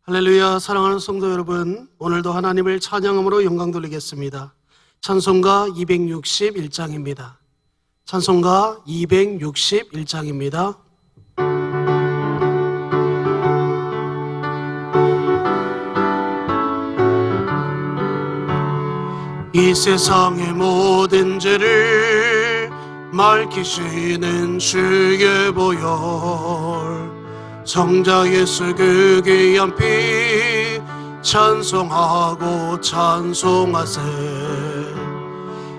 할렐루야. 사랑하는 성도 여러분, 오늘도 하나님을 찬양함으로 영광 돌리겠습니다. 찬송가 261장입니다. 찬송가 261장입니다. 이 세상의 모든 죄를 맑히시는 주의 보혈, 성자 예수 그 귀한 피 찬송하고 찬송하세.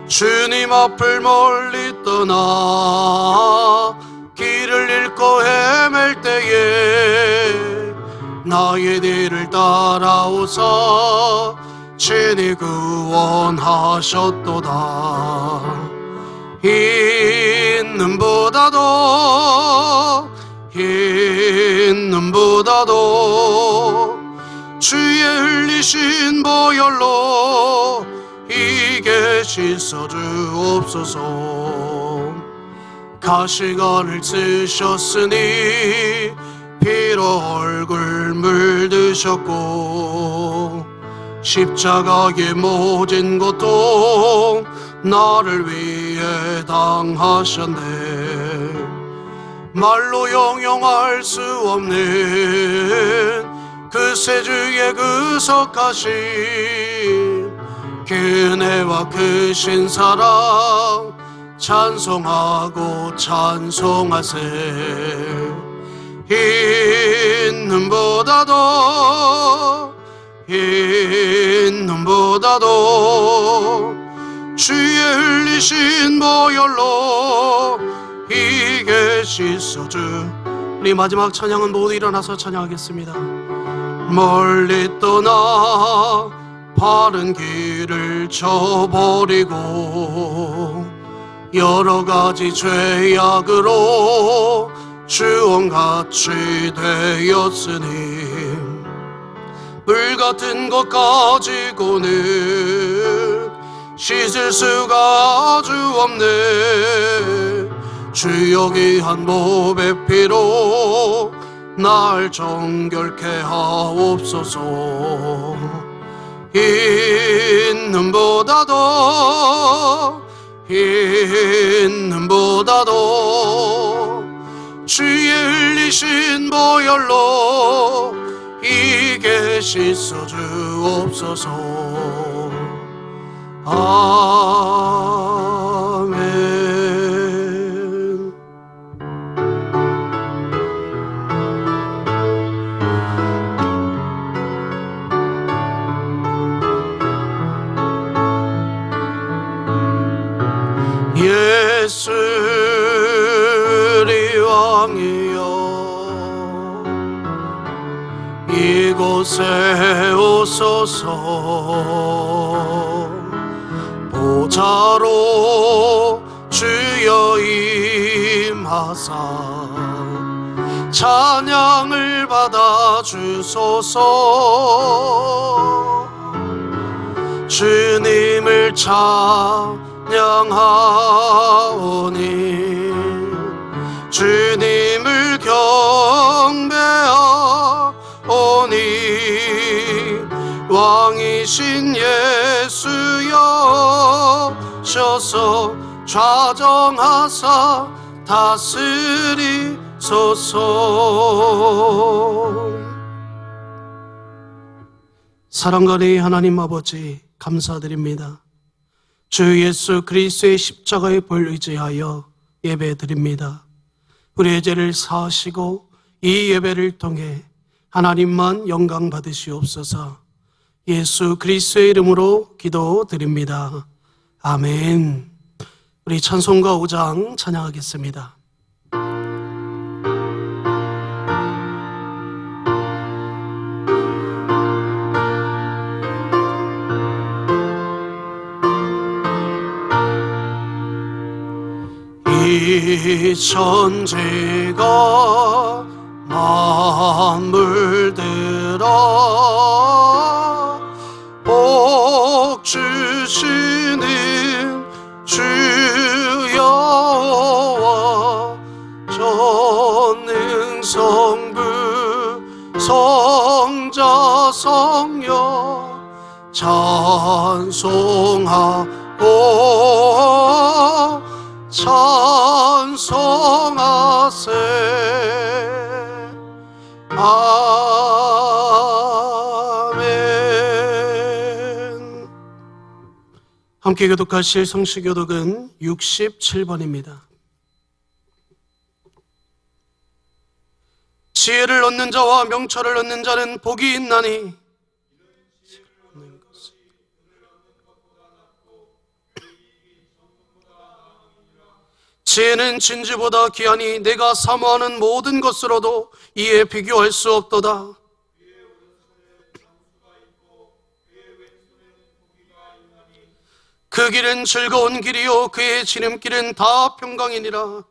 주님 앞을 멀리 떠나 길을 잃고 헤맬 때에 나의 뒤를 따라오사 친히 구원하셨도다. 흰 눈보다도 주의 흘리신 보혈로 이게 씻어 주옵소서. 가시관을 쓰셨으니 피로 얼굴 물드셨고 십자가의 모진 고통 나를 위해 당하셨네. 말로 형용할 수 없는 그 세주의 그 석하신 그네와 크신 사랑 찬송하고 찬송하세. 흰 눈보다도 주의 흘리신 보혈로 이게 씻어주. 우리 마지막 찬양은 모두 일어나서 찬양하겠습니다. 멀리 떠나 바른 길을 저버리고 여러 가지 죄악으로 주원같이 되었으니 물 같은 것 가지고는 씻을 수가 아주 없네. 주여 귀한 몸의 피로 날 정결케 하옵소서. 흰 눈보다도 주의 흘리신 보혈로 이게 씻어 주옵소서. 아멘. 예수 우리 왕이여 이곳에 오소서. 보좌로 주여 임하사 찬양을 받아 주소서. 주님을 찬양하오니 주님을 경배하오니 왕이신 예수여 셔서 좌정하사 다스리소서. 사랑가의 하나님 아버지 감사드립니다. 주 예수 그리스도의 십자가의 벌 의지하여 예배드립니다. 우리의 죄를 사하시고 이 예배를 통해 하나님만 영광 받으시옵소서. 예수 그리스도의 이름으로 기도드립니다. 아멘. 우리 찬송가 5장 찬양하겠습니다. 이 천지가 만물들아 복 주시는 주여와 전능성부 서 성자 성령 찬송하고 찬송하세. 아멘. 함께 교독하실 성시교독은 67번입니다. 지혜를 얻는 자와 명철을 얻는 자는 복이 있나니 지혜는 진주보다 귀하니 내가 사모하는 모든 것으로도 이에 비교할 수 없도다. 그 길은 즐거운 길이요 그의 지름길은 다 평강이니라.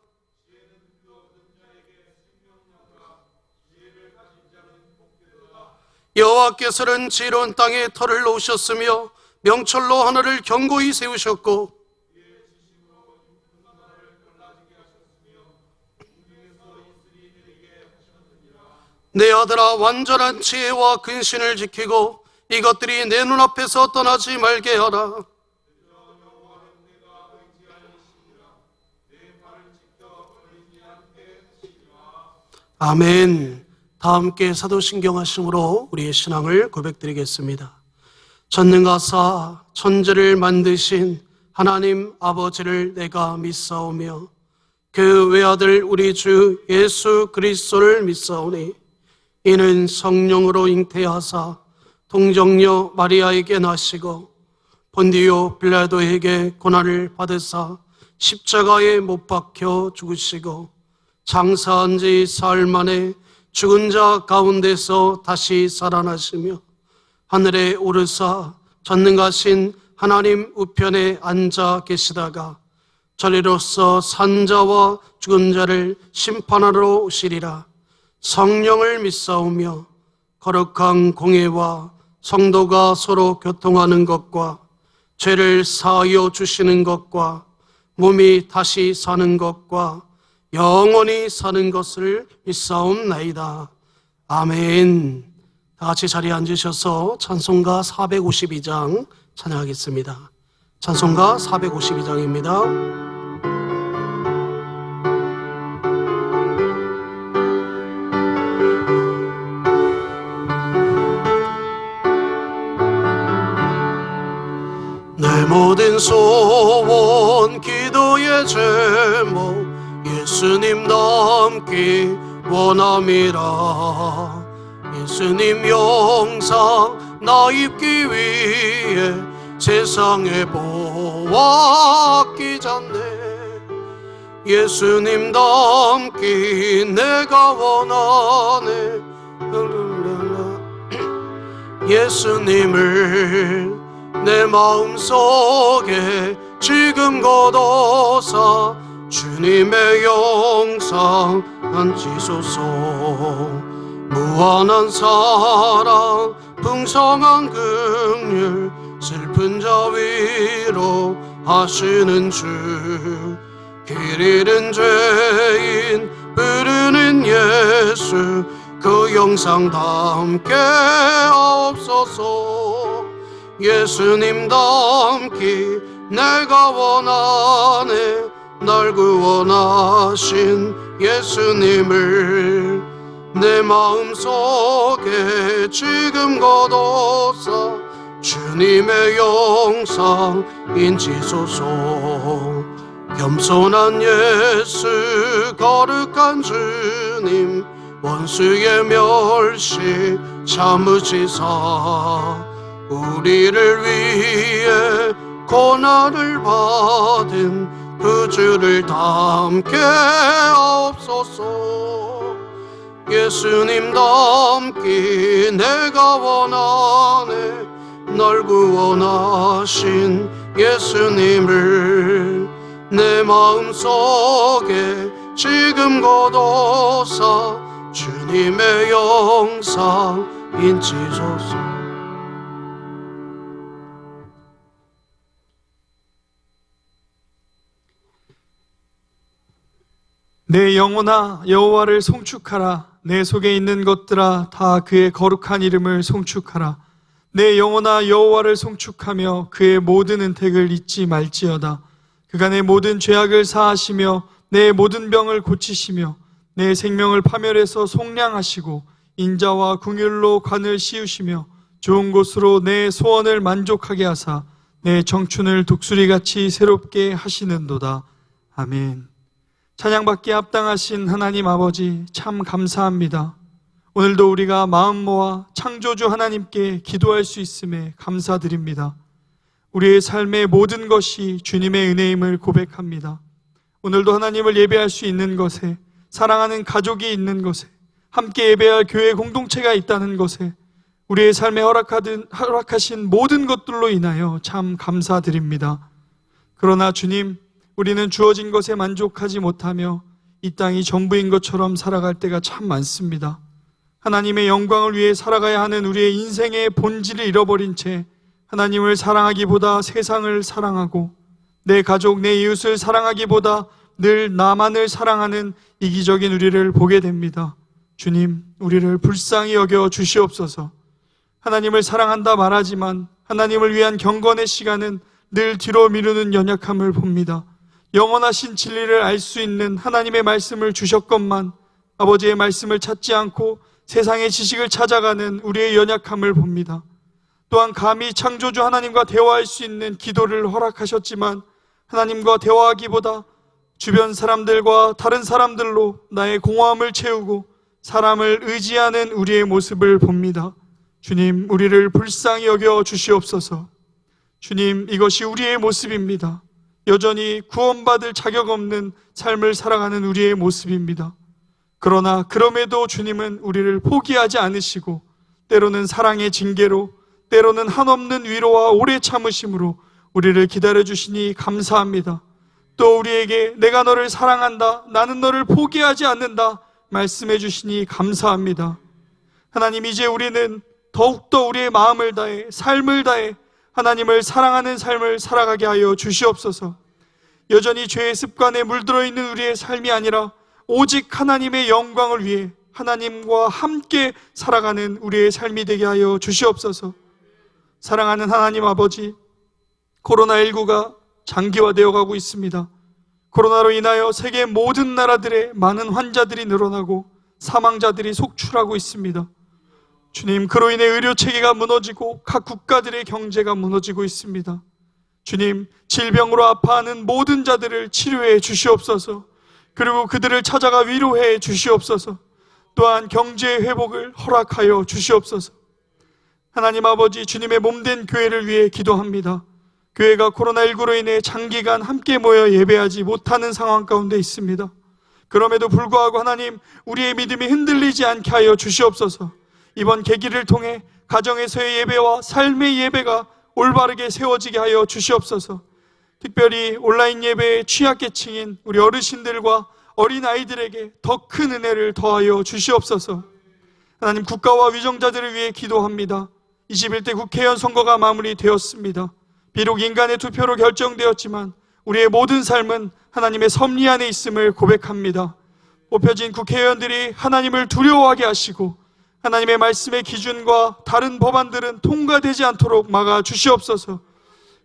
여호와께서는 지혜로운 땅에 터를 놓으셨으며 명철로 하늘을 견고히 세우셨고 내 아들아 완전한 지혜와 근신을 지키고 이것들이 내 눈앞에서 떠나지 말게 하라. 아멘. 다 함께 사도신경 하심으로 우리의 신앙을 고백드리겠습니다. 전능하사 천지를 만드신 하나님 아버지를 내가 믿사오며 그 외아들 우리 주 예수 그리스도를 믿사오니 이는 성령으로 잉태하사 동정녀 마리아에게 나시고 본디오 빌라도에게 고난을 받으사 십자가에 못 박혀 죽으시고 장사한 지 사흘 만에 죽은 자 가운데서 다시 살아나시며 하늘에 오르사 전능하신 하나님 우편에 앉아 계시다가 저리로서 산 자와 죽은 자를 심판하러 오시리라. 성령을 믿사오며 거룩한 공예와 성도가 서로 교통하는 것과 죄를 사하여 주시는 것과 몸이 다시 사는 것과 영원히 사는 것을 믿사옵나이다. 아멘. 다 같이 자리에 앉으셔서 찬송가 452장 찬양하겠습니다. 찬송가 452장입니다. 내 모든 소원 기도의 제목 예수님 닮기 원함이라. 예수님 영상 나 입기 위해 세상에 보았기 전에 예수님 닮기 내가 원하네. 예수님을 내 마음속에 지금 거둬서 주님의 영상 앉히소서. 무한한 사랑 풍성한 긍휼 슬픈 자 위로 하시는 주. 길 잃은 죄인 부르는 예수 그 영상 담게 없소서. 예수님 닮기 내가 원하네. 날 구원하신 예수님을 내 마음속에 지금 거둬서 주님의 영상 인치소서. 겸손한 예수 거룩한 주님 원수의 멸시 참으시사 우리를 위해 고난을 받은 그 주를 닮게 없소서. 예수님 닮기 내가 원하네. 날 구원하신 예수님을 내 마음속에 지금 거둬서 주님의 영상 인치소서. 내 영혼아 여호와를 송축하라. 내 속에 있는 것들아 다 그의 거룩한 이름을 송축하라. 내 영혼아 여호와를 송축하며 그의 모든 은택을 잊지 말지어다. 그가 내 모든 죄악을 사하시며 내 모든 병을 고치시며 내 생명을 파멸해서 속량하시고 인자와 긍휼로 관을 씌우시며 좋은 곳으로 내 소원을 만족하게 하사 내 청춘을 독수리같이 새롭게 하시는도다. 아멘. 찬양받기에 합당하신 하나님 아버지 참 감사합니다. 오늘도 우리가 마음 모아 창조주 하나님께 기도할 수 있음에 감사드립니다. 우리의 삶의 모든 것이 주님의 은혜임을 고백합니다. 오늘도 하나님을 예배할 수 있는 것에, 사랑하는 가족이 있는 것에, 함께 예배할 교회 공동체가 있다는 것에, 우리의 삶에 허락하신 모든 것들로 인하여 참 감사드립니다. 그러나 주님, 우리는 주어진 것에 만족하지 못하며 이 땅이 전부인 것처럼 살아갈 때가 참 많습니다. 하나님의 영광을 위해 살아가야 하는 우리의 인생의 본질을 잃어버린 채 하나님을 사랑하기보다 세상을 사랑하고 내 가족, 내 이웃을 사랑하기보다 늘 나만을 사랑하는 이기적인 우리를 보게 됩니다. 주님, 우리를 불쌍히 여겨 주시옵소서. 하나님을 사랑한다 말하지만 하나님을 위한 경건의 시간은 늘 뒤로 미루는 연약함을 봅니다. 영원하신 진리를 알 수 있는 하나님의 말씀을 주셨건만 아버지의 말씀을 찾지 않고 세상의 지식을 찾아가는 우리의 연약함을 봅니다. 또한 감히 창조주 하나님과 대화할 수 있는 기도를 허락하셨지만 하나님과 대화하기보다 주변 사람들과 다른 사람들로 나의 공허함을 채우고 사람을 의지하는 우리의 모습을 봅니다. 주님, 우리를 불쌍히 여겨 주시옵소서. 주님, 이것이 우리의 모습입니다. 여전히 구원받을 자격 없는 삶을 살아가는 우리의 모습입니다. 그러나 그럼에도 주님은 우리를 포기하지 않으시고 때로는 사랑의 징계로, 때로는 한없는 위로와 오래 참으심으로 우리를 기다려주시니 감사합니다. 또 우리에게 내가 너를 사랑한다, 나는 너를 포기하지 않는다 말씀해 주시니 감사합니다. 하나님, 이제 우리는 더욱더 우리의 마음을 다해, 삶을 다해 하나님을 사랑하는 삶을 살아가게 하여 주시옵소서. 여전히 죄의 습관에 물들어 있는 우리의 삶이 아니라 오직 하나님의 영광을 위해 하나님과 함께 살아가는 우리의 삶이 되게 하여 주시옵소서. 사랑하는 하나님 아버지, 코로나19가 장기화되어 가고 있습니다. 코로나로 인하여 세계 모든 나라들의 많은 환자들이 늘어나고 사망자들이 속출하고 있습니다. 주님, 그로 인해 의료체계가 무너지고 각 국가들의 경제가 무너지고 있습니다. 주님, 질병으로 아파하는 모든 자들을 치료해 주시옵소서. 그리고 그들을 찾아가 위로해 주시옵소서. 또한 경제의 회복을 허락하여 주시옵소서. 하나님 아버지, 주님의 몸된 교회를 위해 기도합니다. 교회가 코로나19로 인해 장기간 함께 모여 예배하지 못하는 상황 가운데 있습니다. 그럼에도 불구하고 하나님, 우리의 믿음이 흔들리지 않게 하여 주시옵소서. 이번 계기를 통해 가정에서의 예배와 삶의 예배가 올바르게 세워지게 하여 주시옵소서. 특별히 온라인 예배의 취약계층인 우리 어르신들과 어린아이들에게 더 큰 은혜를 더하여 주시옵소서. 하나님, 국가와 위정자들을 위해 기도합니다. 21대 국회의원 선거가 마무리되었습니다. 비록 인간의 투표로 결정되었지만 우리의 모든 삶은 하나님의 섭리 안에 있음을 고백합니다. 뽑혀진 국회의원들이 하나님을 두려워하게 하시고 하나님의 말씀의 기준과 다른 법안들은 통과되지 않도록 막아 주시옵소서.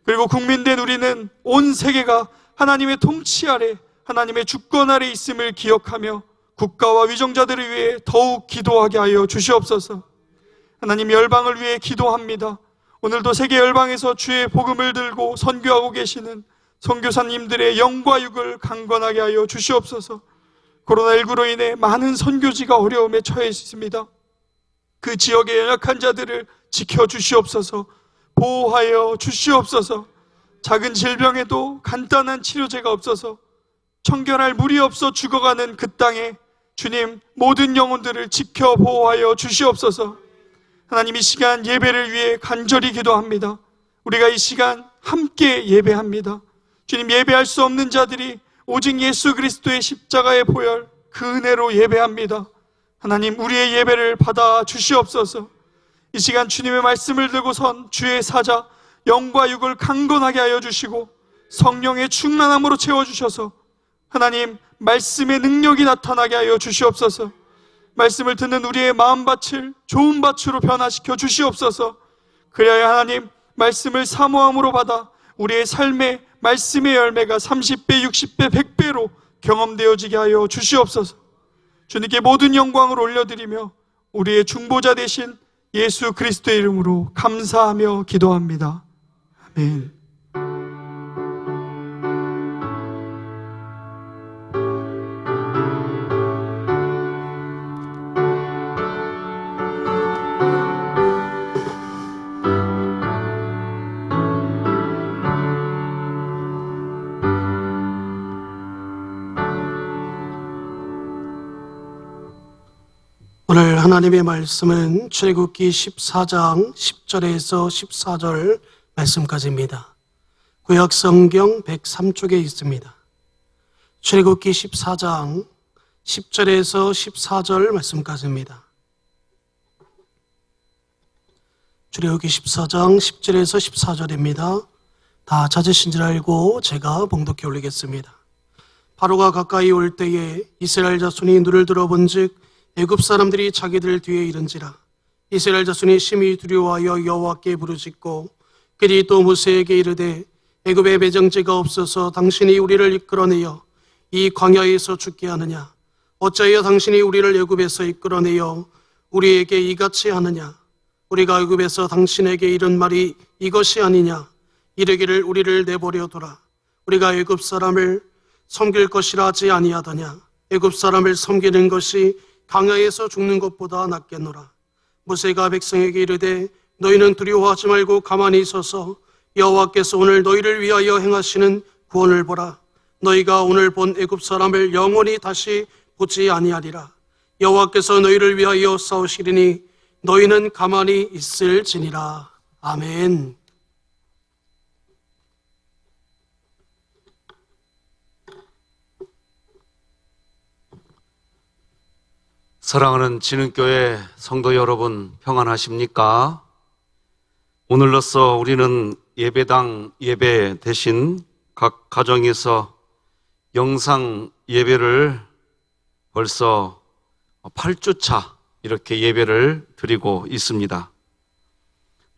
그리고 국민된 우리는 온 세계가 하나님의 통치 아래, 하나님의 주권 아래 있음을 기억하며 국가와 위정자들을 위해 더욱 기도하게 하여 주시옵소서. 하나님, 열방을 위해 기도합니다. 오늘도 세계 열방에서 주의 복음을 들고 선교하고 계시는 선교사님들의 영과 육을 강건하게 하여 주시옵소서. 코로나19로 인해 많은 선교지가 어려움에 처해 있습니다. 그 지역의 연약한 자들을 지켜주시옵소서. 보호하여 주시옵소서. 작은 질병에도 간단한 치료제가 없어서 청결할 물이 없어 죽어가는 그 땅에 주님, 모든 영혼들을 지켜 보호하여 주시옵소서. 하나님, 이 시간 예배를 위해 간절히 기도합니다. 우리가 이 시간 함께 예배합니다. 주님, 예배할 수 없는 자들이 오직 예수 그리스도의 십자가의 보혈, 그 은혜로 예배합니다. 하나님, 우리의 예배를 받아 주시옵소서. 이 시간 주님의 말씀을 들고선 주의 사자 영과 육을 강건하게 하여 주시고 성령의 충만함으로 채워주셔서 하나님, 말씀의 능력이 나타나게 하여 주시옵소서. 말씀을 듣는 우리의 마음밭을 좋은 밭으로 변화시켜 주시옵소서. 그래야 하나님 말씀을 사모함으로 받아 우리의 삶에 말씀의 열매가 30배, 60배, 100배로 경험되어지게 하여 주시옵소서. 주님께 모든 영광을 올려드리며 우리의 중보자 되신 예수 그리스도의 이름으로 감사하며 기도합니다. 아멘. 오늘 하나님의 말씀은 출애굽기 14장 10절에서 14절 말씀까지입니다. 구약 성경 103쪽에 있습니다. 출애굽기 14장 10절에서 14절 말씀까지입니다. 출애굽기 14장 10절에서 14절입니다. 다 찾으신 줄 알고 제가 봉독해 올리겠습니다. 바로가 가까이 올 때에 이스라엘 자손이 눈을 들어본즉 애굽 사람들이 자기들 뒤에 이른지라. 이스라엘 자손이 심히 두려워하여 여호와께 부르짖고 그들이 또 모세에게 이르되 애굽에 매장제가 없어서 당신이 우리를 이끌어내어 이 광야에서 죽게 하느냐? 어찌하여 당신이 우리를 애굽에서 이끌어내어 우리에게 이같이 하느냐? 우리가 애굽에서 당신에게 이른 말이 이것이 아니냐? 이르기를 우리를 내버려 두라. 우리가 애굽 사람을 섬길 것이라 하지 아니하더냐? 애굽 사람을 섬기는 것이 광야에서 죽는 것보다 낫겠노라. 모세가 백성에게 이르되 너희는 두려워하지 말고 가만히 있어서 여호와께서 오늘 너희를 위하여 행하시는 구원을 보라. 너희가 오늘 본 애굽 사람을 영원히 다시 보지 아니하리라. 여호와께서 너희를 위하여 싸우시리니 너희는 가만히 있을지니라. 아멘. 사랑하는 진흥교회 성도 여러분, 평안하십니까? 오늘로써 우리는 예배당 예배 대신 각 가정에서 영상 예배를 벌써 8주차 이렇게 예배를 드리고 있습니다.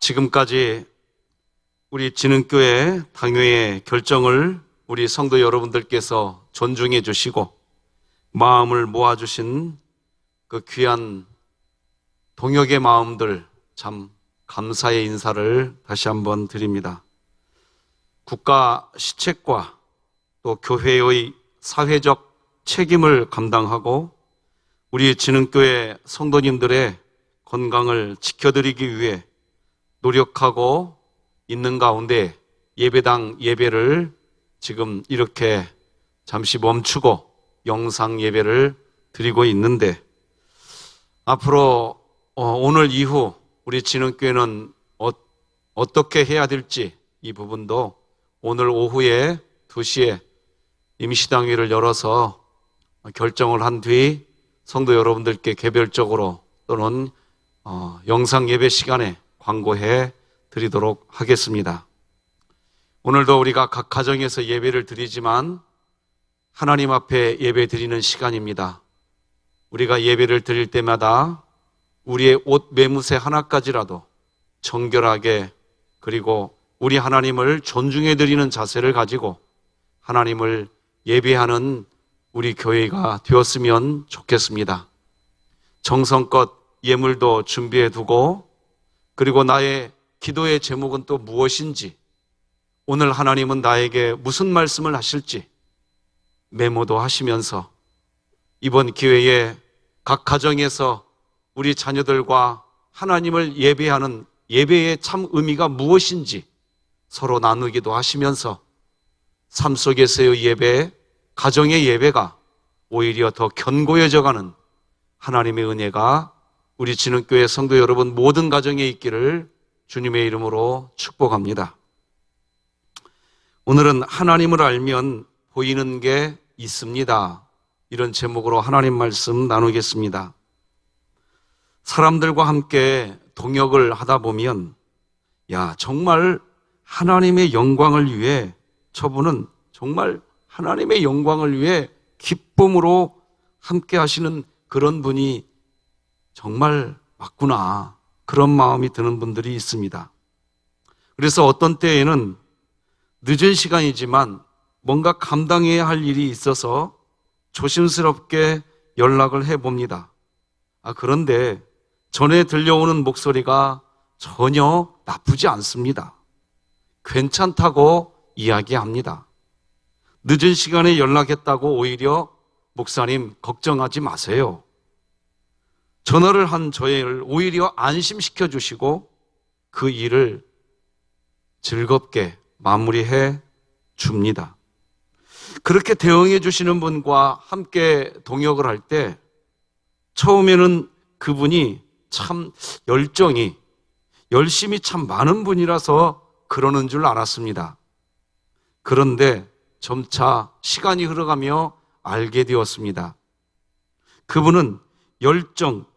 지금까지 우리 진흥교회 당회의 결정을 우리 성도 여러분들께서 존중해 주시고 마음을 모아주신 그 귀한 동역의 마음들 참 감사의 인사를 다시 한번 드립니다. 국가 시책과 또 교회의 사회적 책임을 감당하고 우리 진흥교회 성도님들의 건강을 지켜드리기 위해 노력하고 있는 가운데 예배당 예배를 지금 이렇게 잠시 멈추고 영상 예배를 드리고 있는데 앞으로 오늘 이후 우리 진흥교회는 어떻게 해야 될지 이 부분도 오늘 오후에 2시에 임시당회를 열어서 결정을 한 뒤 성도 여러분들께 개별적으로 또는 영상 예배 시간에 광고해 드리도록 하겠습니다. 오늘도 우리가 각 가정에서 예배를 드리지만 하나님 앞에 예배 드리는 시간입니다. 우리가 예배를 드릴 때마다 우리의 옷 매무새 하나까지라도 정결하게 그리고 우리 하나님을 존중해 드리는 자세를 가지고 하나님을 예배하는 우리 교회가 되었으면 좋겠습니다. 정성껏 예물도 준비해 두고 그리고 나의 기도의 제목은 또 무엇인지 오늘 하나님은 나에게 무슨 말씀을 하실지 메모도 하시면서 이번 기회에 각 가정에서 우리 자녀들과 하나님을 예배하는 예배의 참 의미가 무엇인지 서로 나누기도 하시면서 삶 속에서의 예배, 가정의 예배가 오히려 더 견고해져가는 하나님의 은혜가 우리 진흥교회 성도 여러분 모든 가정에 있기를 주님의 이름으로 축복합니다. 오늘은 하나님을 알면 보이는 게 있습니다. 이런 제목으로 하나님 말씀 나누겠습니다. 사람들과 함께 동역을 하다 보면 정말 하나님의 영광을 위해 저분은 정말 하나님의 영광을 위해 기쁨으로 함께 하시는 그런 분이 정말 맞구나, 그런 마음이 드는 분들이 있습니다. 그래서 어떤 때에는 늦은 시간이지만 뭔가 감당해야 할 일이 있어서 조심스럽게 연락을 해봅니다. 그런데 전에 들려오는 목소리가 전혀 나쁘지 않습니다. 괜찮다고 이야기합니다. 늦은 시간에 연락했다고 오히려 목사님 걱정하지 마세요. 전화를 한 저를 오히려 안심시켜 주시고 그 일을 즐겁게 마무리해 줍니다. 그렇게 대응해 주시는 분과 함께 동역을 할 때 처음에는 그분이 참 열심히 참 많은 분이라서 그러는 줄 알았습니다. 그런데 점차 시간이 흘러가며 알게 되었습니다. 그분은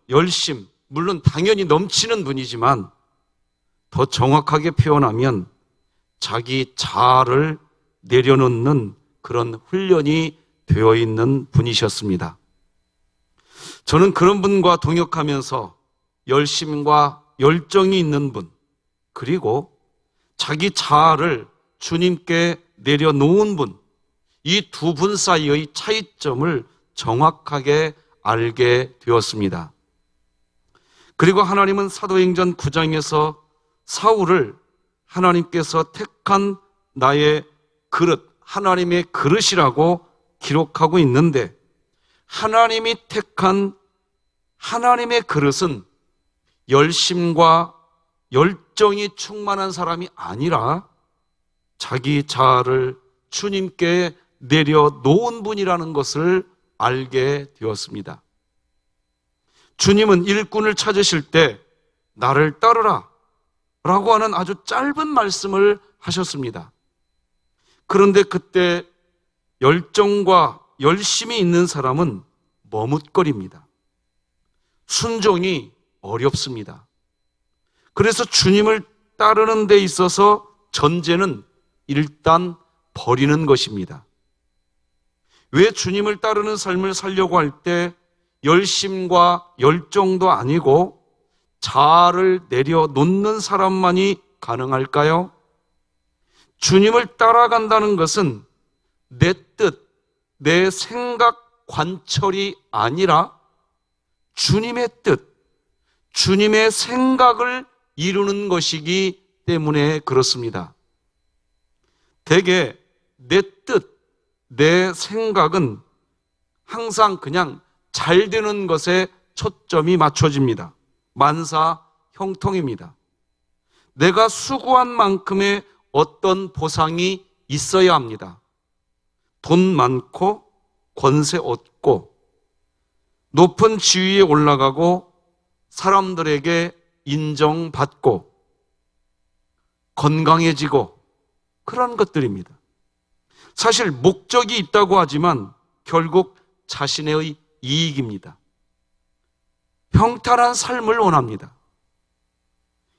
열심, 물론 당연히 넘치는 분이지만 더 정확하게 표현하면 자기 자아를 내려놓는 그런 훈련이 되어 있는 분이셨습니다. 저는 그런 분과 동역하면서 열심과 열정이 있는 분, 그리고 자기 자아를 주님께 내려놓은 분, 이 두 분 사이의 차이점을 정확하게 알게 되었습니다. 그리고 하나님은 사도행전 9장에서 사울을 하나님께서 택한 나의 그릇, 하나님의 그릇이라고 기록하고 있는데, 하나님이 택한 하나님의 그릇은 열심과 열정이 충만한 사람이 아니라 자기 자아를 주님께 내려놓은 분이라는 것을 알게 되었습니다. 주님은 일꾼을 찾으실 때 나를 따르라 라고 하는 아주 짧은 말씀을 하셨습니다. 그런데 그때 열정과 열심이 있는 사람은 머뭇거립니다. 순종이 어렵습니다. 그래서 주님을 따르는 데 있어서 전제는 일단 버리는 것입니다. 왜 주님을 따르는 삶을 살려고 할 때 열심과 열정도 아니고 자아를 내려놓는 사람만이 가능할까요? 주님을 따라간다는 것은 내 뜻, 내 생각 관철이 아니라 주님의 뜻, 주님의 생각을 이루는 것이기 때문에 그렇습니다. 대개 내 뜻, 내 생각은 항상 그냥 잘 되는 것에 초점이 맞춰집니다. 만사 형통입니다. 내가 수고한 만큼의 어떤 보상이 있어야 합니다. 돈 많고 권세 얻고 높은 지위에 올라가고 사람들에게 인정받고 건강해지고 그런 것들입니다. 사실 목적이 있다고 하지만 결국 자신의 이익입니다. 평탄한 삶을 원합니다.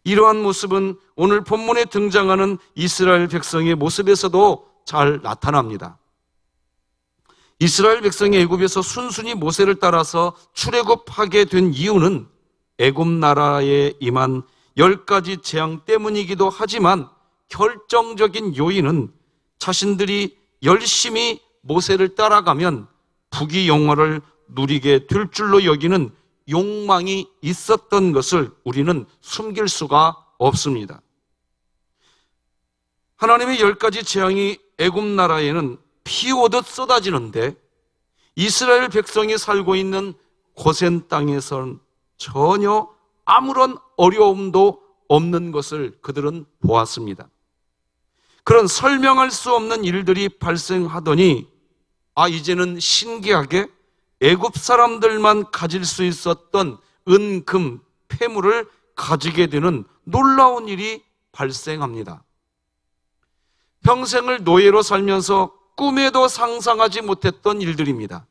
이러한 모습은 오늘 본문에 등장하는 이스라엘 백성의 모습에서도 잘 나타납니다. 이스라엘 백성이 애굽에서 순순히 모세를 따라서 출애굽하게 된 이유는 애굽 나라에 임한 10가지 재앙 때문이기도 하지만 결정적인 요인은 자신들이 열심히 모세를 따라가면 부귀영화를 누리게 될 줄로 여기는 욕망이 있었던 것을 우리는 숨길 수가 없습니다. 하나님의 10가지 재앙이 애굽 나라에는 피 오듯 쏟아지는데 이스라엘 백성이 살고 있는 고센 땅에서는 전혀 아무런 어려움도 없는 것을 그들은 보았습니다. 그런 설명할 수 없는 일들이 발생하더니 이제는 신기하게 애굽 사람들만 가질 수 있었던 은, 금, 폐물을 가지게 되는 놀라운 일이 발생합니다. 평생을 노예로 살면서 꿈에도 상상하지 못했던 일들입니다.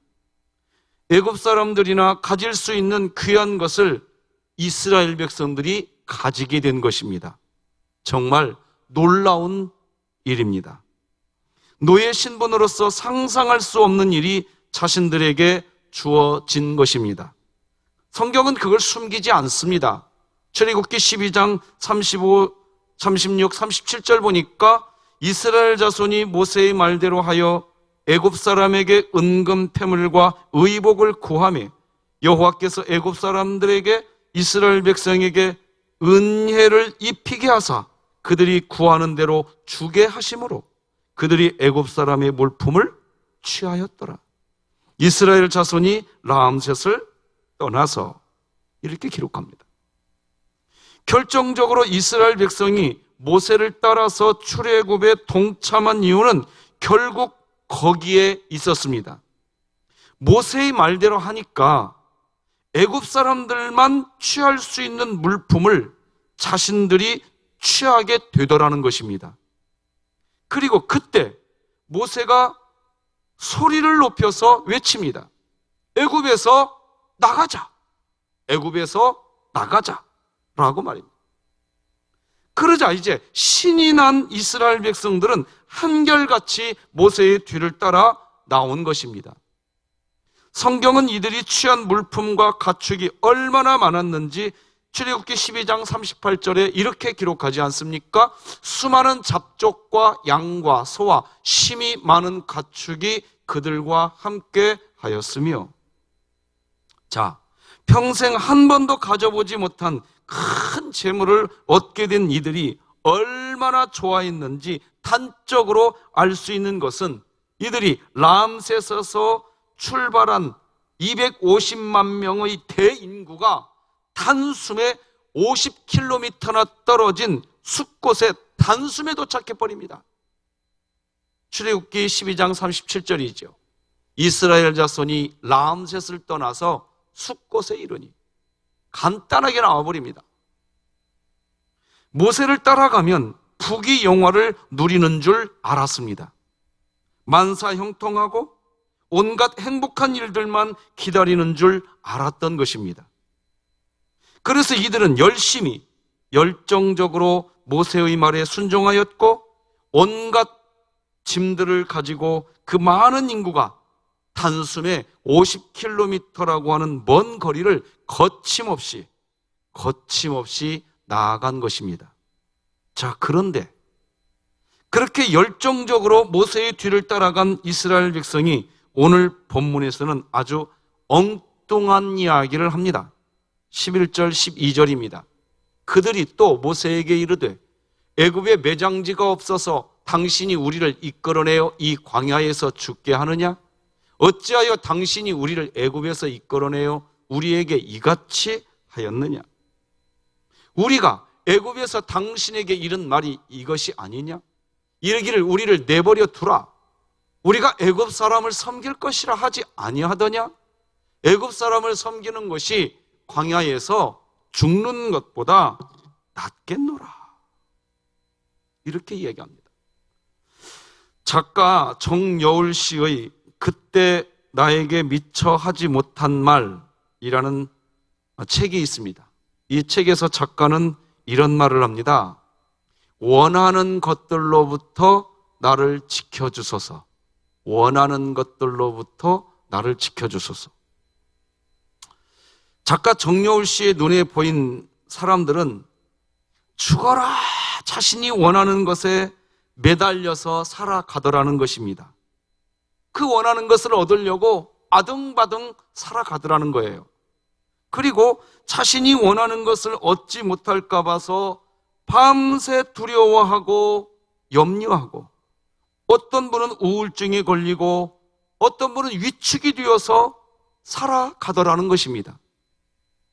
애굽 사람들이나 가질 수 있는 귀한 것을 이스라엘 백성들이 가지게 된 것입니다. 정말 놀라운 일입니다. 노예 신분으로서 상상할 수 없는 일이 자신들에게 주어진 것입니다. 성경은 그걸 숨기지 않습니다. 출애굽기 12장 35, 36, 37절 보니까 이스라엘 자손이 모세의 말대로 하여 애굽 사람에게 은금 패물과 의복을 구하매 여호와께서 애굽 사람들에게 이스라엘 백성에게 은혜를 입히게 하사 그들이 구하는 대로 주게 하심으로 그들이 애굽 사람의 물품을 취하였더라. 이스라엘 자손이 람셋을 떠나서 이렇게 기록합니다. 결정적으로 이스라엘 백성이 모세를 따라서 출애굽에 동참한 이유는 결국 거기에 있었습니다. 모세의 말대로 하니까 애굽 사람들만 취할 수 있는 물품을 자신들이 취하게 되더라는 것입니다. 그리고 그때 모세가 소리를 높여서 외칩니다. 애굽에서 나가자. 애굽에서 나가자. 라고 말입니다. 그러자 이제 신이 난 이스라엘 백성들은 한결같이 모세의 뒤를 따라 나온 것입니다. 성경은 이들이 취한 물품과 가축이 얼마나 많았는지 출애굽기 12장 38절에 이렇게 기록하지 않습니까? 수많은 잡족과 양과 소와 심이 많은 가축이 그들과 함께 하였으며, 자, 평생 한 번도 가져보지 못한 큰 재물을 얻게 된 이들이 얼마나 좋아했는지 단적으로 알 수 있는 것은 이들이 람셋에서 출발한 250만 명의 대인구가 단숨에 50km나 떨어진 숲곳에 단숨에 도착해버립니다. 출애굽기 12장 37절이죠. 이스라엘 자손이 람셋을 떠나서 숲곳에 이르니 간단하게 나와버립니다. 모세를 따라가면 부귀 영화를 누리는 줄 알았습니다. 만사 형통하고 온갖 행복한 일들만 기다리는 줄 알았던 것입니다. 그래서 이들은 열심히 열정적으로 모세의 말에 순종하였고 온갖 짐들을 가지고 그 많은 인구가 단숨에 50km라고 하는 먼 거리를 거침없이 나아간 것입니다. 자, 그런데 그렇게 열정적으로 모세의 뒤를 따라간 이스라엘 백성이 오늘 본문에서는 아주 엉뚱한 이야기를 합니다. 11절 12절입니다. 그들이 또 모세에게 이르되 애굽에 매장지가 없어서 당신이 우리를 이끌어내어 이 광야에서 죽게 하느냐? 어찌하여 당신이 우리를 애굽에서 이끌어내어 우리에게 이같이 하였느냐? 우리가 애굽에서 당신에게 이른 말이 이것이 아니냐? 이르기를 우리를 내버려 두라. 우리가 애굽 사람을 섬길 것이라 하지 아니하더냐? 애굽 사람을 섬기는 것이 광야에서 죽는 것보다 낫겠노라. 이렇게 이야기합니다. 작가 정여울 씨의 그때 나에게 미처 하지 못한 말이라는 책이 있습니다. 이 책에서 작가는 이런 말을 합니다. 원하는 것들로부터 나를 지켜주소서. 원하는 것들로부터 나를 지켜주소서. 작가 정여울 씨의 눈에 보인 사람들은 죽어라 자신이 원하는 것에 매달려서 살아가더라는 것입니다. 그 원하는 것을 얻으려고 아등바등 살아가더라는 거예요. 그리고 자신이 원하는 것을 얻지 못할까 봐서 밤새 두려워하고 염려하고, 어떤 분은 우울증에 걸리고 어떤 분은 위축이 되어서 살아가더라는 것입니다.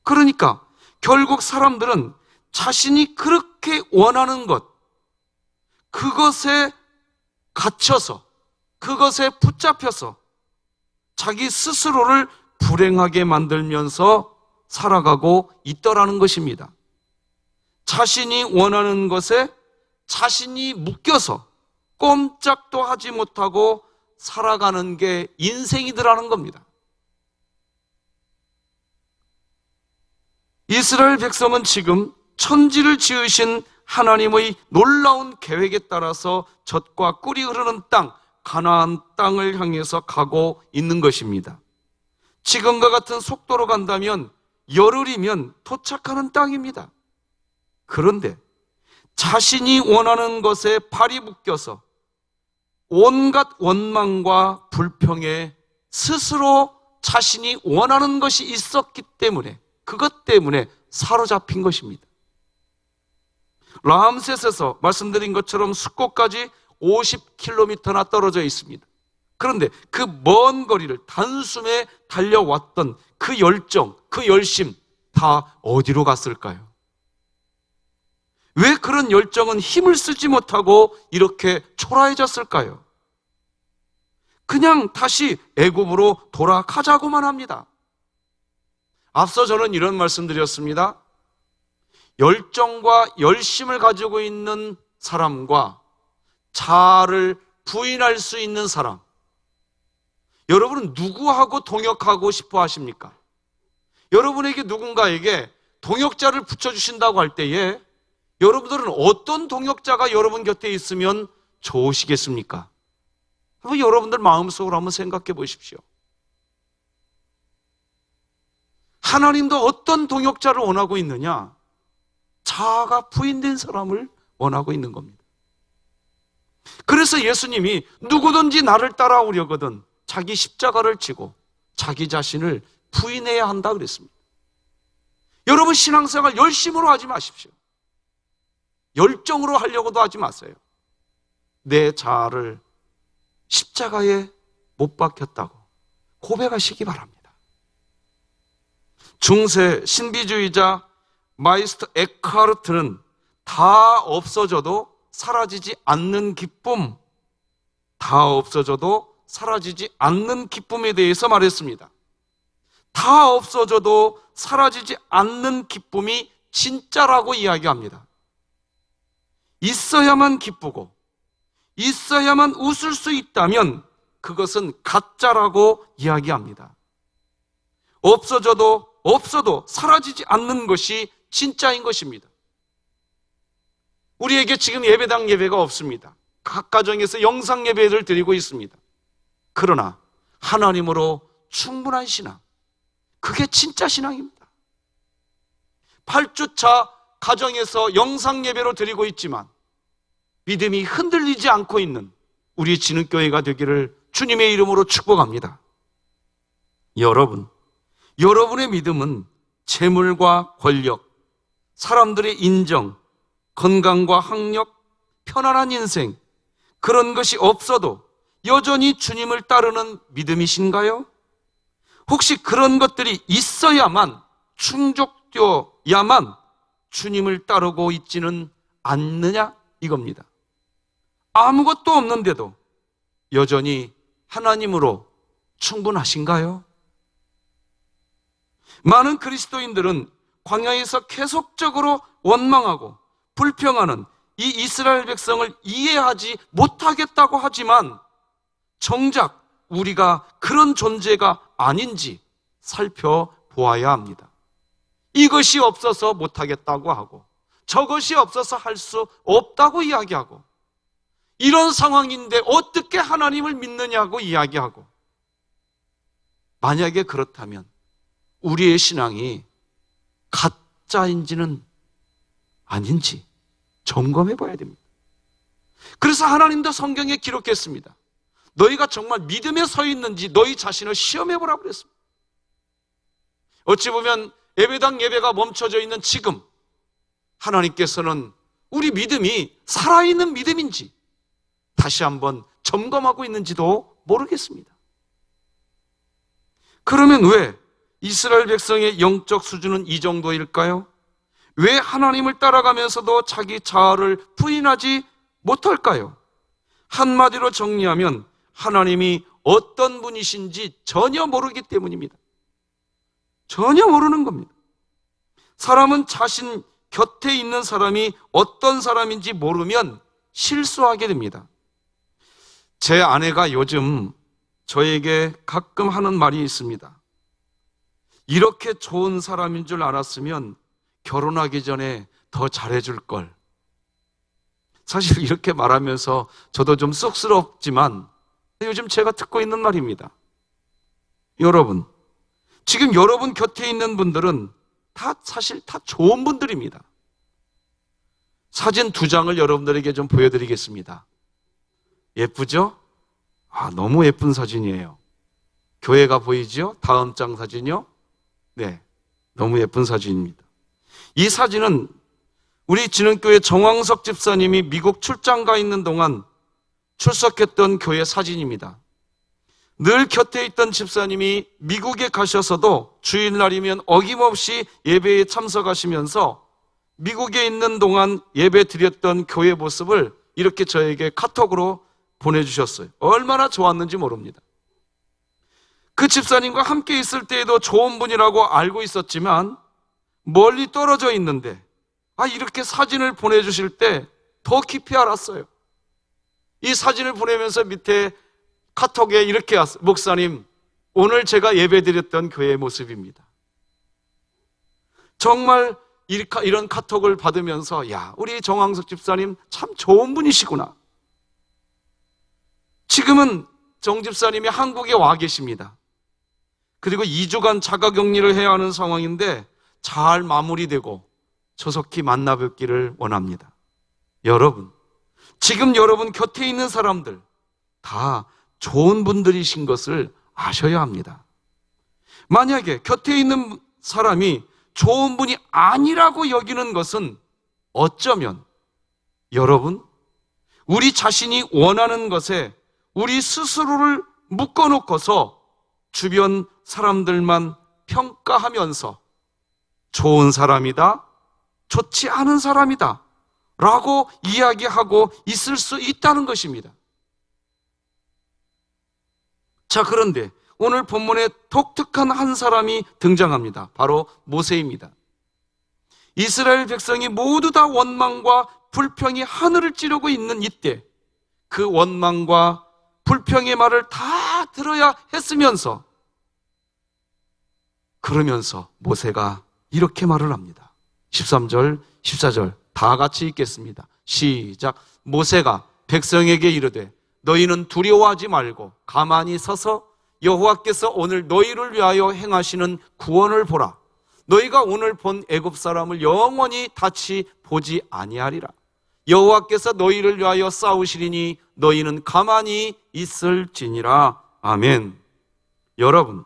그러니까 결국 사람들은 자신이 그렇게 원하는 것, 그것에 갇혀서, 그것에 붙잡혀서 자기 스스로를 불행하게 만들면서 살아가고 있더라는 것입니다. 자신이 원하는 것에 자신이 묶여서 꼼짝도 하지 못하고 살아가는 게 인생이더라는 겁니다. 이스라엘 백성은 지금 천지를 지으신 하나님의 놀라운 계획에 따라서 젖과 꿀이 흐르는 땅, 가나안 땅을 향해서 가고 있는 것입니다. 지금과 같은 속도로 간다면 열흘이면 도착하는 땅입니다. 그런데 자신이 원하는 것에 발이 묶여서 온갖 원망과 불평에 스스로 자신이 원하는 것이 있었기 때문에, 그것 때문에 사로잡힌 것입니다. 람셋에서 말씀드린 것처럼 숫곳까지 50km나 떨어져 있습니다. 그런데 그 먼 거리를 단숨에 달려왔던 그 열정, 그 열심 다 어디로 갔을까요? 왜 그런 열정은 힘을 쓰지 못하고 이렇게 초라해졌을까요? 그냥 다시 애굽으로 돌아가자고만 합니다. 앞서 저는 이런 말씀드렸습니다. 열정과 열심을 가지고 있는 사람과 자아를 부인할 수 있는 사람, 여러분은 누구하고 동역하고 싶어 하십니까? 여러분에게 누군가에게 동역자를 붙여주신다고 할 때에 여러분들은 어떤 동역자가 여러분 곁에 있으면 좋으시겠습니까? 한번 여러분들 마음속으로 한번 생각해 보십시오. 하나님도 어떤 동역자를 원하고 있느냐? 자아가 부인된 사람을 원하고 있는 겁니다. 그래서 예수님이 누구든지 나를 따라오려거든 자기 십자가를 지고 자기 자신을 부인해야 한다 그랬습니다. 여러분 신앙생활 열심으로 하지 마십시오. 열정으로 하려고도 하지 마세요. 내 자아를 십자가에 못 박혔다고 고백하시기 바랍니다. 중세 신비주의자 마이스터 에크하르트는 다 없어져도 사라지지 않는 기쁨, 다 없어져도 사라지지 않는 기쁨에 대해서 말했습니다. 다 없어져도 사라지지 않는 기쁨이 진짜라고 이야기합니다. 있어야만 기쁘고 있어야만 웃을 수 있다면 그것은 가짜라고 이야기합니다. 없어도 사라지지 않는 것이 진짜인 것입니다. 우리에게 지금 예배당 예배가 없습니다. 각 가정에서 영상 예배를 드리고 있습니다. 그러나 하나님으로 충분한 신앙, 그게 진짜 신앙입니다. 8주차 가정에서 영상 예배로 드리고 있지만 믿음이 흔들리지 않고 있는 우리 진흙교회가 되기를 주님의 이름으로 축복합니다. 여러분의 믿음은 재물과 권력, 사람들의 인정, 건강과 학력, 편안한 인생, 그런 것이 없어도 여전히 주님을 따르는 믿음이신가요? 혹시 그런 것들이 있어야만, 충족되어야만 주님을 따르고 있지는 않느냐? 이겁니다. 아무것도 없는데도 여전히 하나님으로 충분하신가요? 많은 그리스도인들은 광야에서 계속적으로 원망하고 불평하는 이 이스라엘 백성을 이해하지 못하겠다고 하지만 정작 우리가 그런 존재가 아닌지 살펴보아야 합니다. 이것이 없어서 못하겠다고 하고 저것이 없어서 할 수 없다고 이야기하고 이런 상황인데 어떻게 하나님을 믿느냐고 이야기하고, 만약에 그렇다면 우리의 신앙이 가짜인지는 아닌지 점검해 봐야 됩니다. 그래서 하나님도 성경에 기록했습니다. 너희가 정말 믿음에 서 있는지 너희 자신을 시험해 보라고 그랬습니다. 어찌 보면 예배당 예배가 멈춰져 있는 지금 하나님께서는 우리 믿음이 살아있는 믿음인지 다시 한번 점검하고 있는지도 모르겠습니다. 그러면 왜 이스라엘 백성의 영적 수준은 이 정도일까요? 왜 하나님을 따라가면서도 자기 자아를 부인하지 못할까요? 한마디로 정리하면 하나님이 어떤 분이신지 전혀 모르기 때문입니다. 전혀 모르는 겁니다. 사람은 자신 곁에 있는 사람이 어떤 사람인지 모르면 실수하게 됩니다. 제 아내가 요즘 저에게 가끔 하는 말이 있습니다. 이렇게 좋은 사람인 줄 알았으면 결혼하기 전에 더 잘해줄 걸. 사실 이렇게 말하면서 저도 좀 쑥스럽지만 요즘 제가 듣고 있는 말입니다. 여러분, 지금 여러분 곁에 있는 분들은 사실 다 좋은 분들입니다. 사진 2장을 여러분들에게 좀 보여드리겠습니다. 예쁘죠? 너무 예쁜 사진이에요. 교회가 보이죠? 다음 장 사진이요? 네, 너무 예쁜 사진입니다. 이 사진은 우리 진흥교회 정황석 집사님이 미국 출장 가 있는 동안 출석했던 교회 사진입니다. 늘 곁에 있던 집사님이 미국에 가셔서도 주일날이면 어김없이 예배에 참석하시면서 미국에 있는 동안 예배 드렸던 교회 모습을 이렇게 저에게 카톡으로 보내주셨어요. 얼마나 좋았는지 모릅니다. 그 집사님과 함께 있을 때에도 좋은 분이라고 알고 있었지만 멀리 떨어져 있는데 이렇게 사진을 보내주실 때 더 깊이 알았어요. 이 사진을 보내면서 밑에 카톡에 이렇게 왔어요. 목사님, 오늘 제가 예배드렸던 교회의 모습입니다. 정말 이런 카톡을 받으면서 우리 정황석 집사님 참 좋은 분이시구나. 지금은 정 집사님이 한국에 와 계십니다. 그리고 2주간 자가격리를 해야 하는 상황인데 잘 마무리되고 조속히 만나뵙기를 원합니다. 여러분, 지금 여러분 곁에 있는 사람들 다 좋은 분들이신 것을 아셔야 합니다. 만약에 곁에 있는 사람이 좋은 분이 아니라고 여기는 것은 어쩌면 여러분, 우리 자신이 원하는 것에 우리 스스로를 묶어놓고서 주변 사람들만 평가하면서 좋은 사람이다, 좋지 않은 사람이다 라고 이야기하고 있을 수 있다는 것입니다. 자, 그런데 오늘 본문에 독특한 한 사람이 등장합니다. 바로 모세입니다. 이스라엘 백성이 모두 다 원망과 불평이 하늘을 찌르고 있는 이때 그 원망과 불평의 말을 다 들어야 했으면서 그러면서 모세가 이렇게 말을 합니다. 13절, 14절 다 같이 읽겠습니다. 시작. 모세가 백성에게 이르되 너희는 두려워하지 말고 가만히 서서 여호와께서 오늘 너희를 위하여 행하시는 구원을 보라. 너희가 오늘 본 애굽 사람을 영원히 다시 보지 아니하리라. 여호와께서 너희를 위하여 싸우시리니 너희는 가만히 있을지니라. 아멘. 여러분,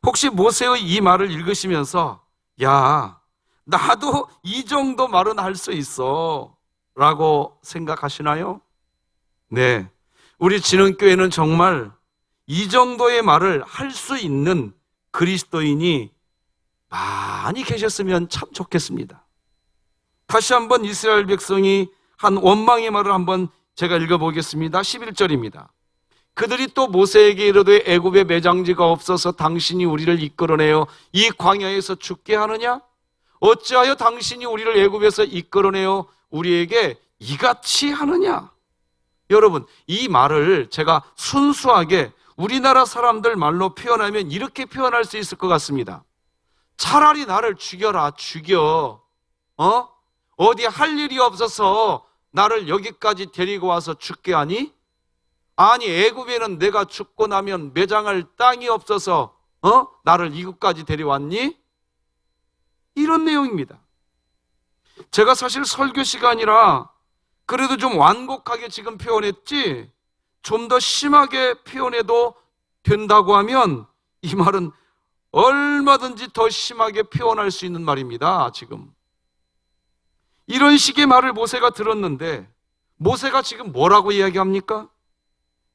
혹시 모세의 이 말을 읽으시면서 나도 이 정도 말은 할 수 있어 라고 생각하시나요? 네, 우리 진흥교회는 정말 이 정도의 말을 할 수 있는 그리스도인이 많이 계셨으면 참 좋겠습니다. 다시 한번 이스라엘 백성이 한 원망의 말을 한번 제가 읽어보겠습니다. 11절입니다. 그들이 또 모세에게 이르되 애굽에 매장지가 없어서 당신이 우리를 이끌어내어 이 광야에서 죽게 하느냐? 어찌하여 당신이 우리를 애굽에서 이끌어내어 우리에게 이같이 하느냐? 여러분, 이 말을 제가 순수하게 우리나라 사람들 말로 표현하면 이렇게 표현할 수 있을 것 같습니다. 차라리 나를 죽여라, 죽여. 어디 할 일이 없어서 나를 여기까지 데리고 와서 죽게 하니? 아니, 애굽에는 내가 죽고 나면 매장할 땅이 없어서 나를 이곳까지 데려왔니? 이런 내용입니다. 제가 사실 설교 시간이라 그래도 좀 완곡하게 지금 표현했지 좀 더 심하게 표현해도 된다고 하면 이 말은 얼마든지 더 심하게 표현할 수 있는 말입니다. 지금 이런 식의 말을 모세가 들었는데 모세가 지금 뭐라고 이야기합니까?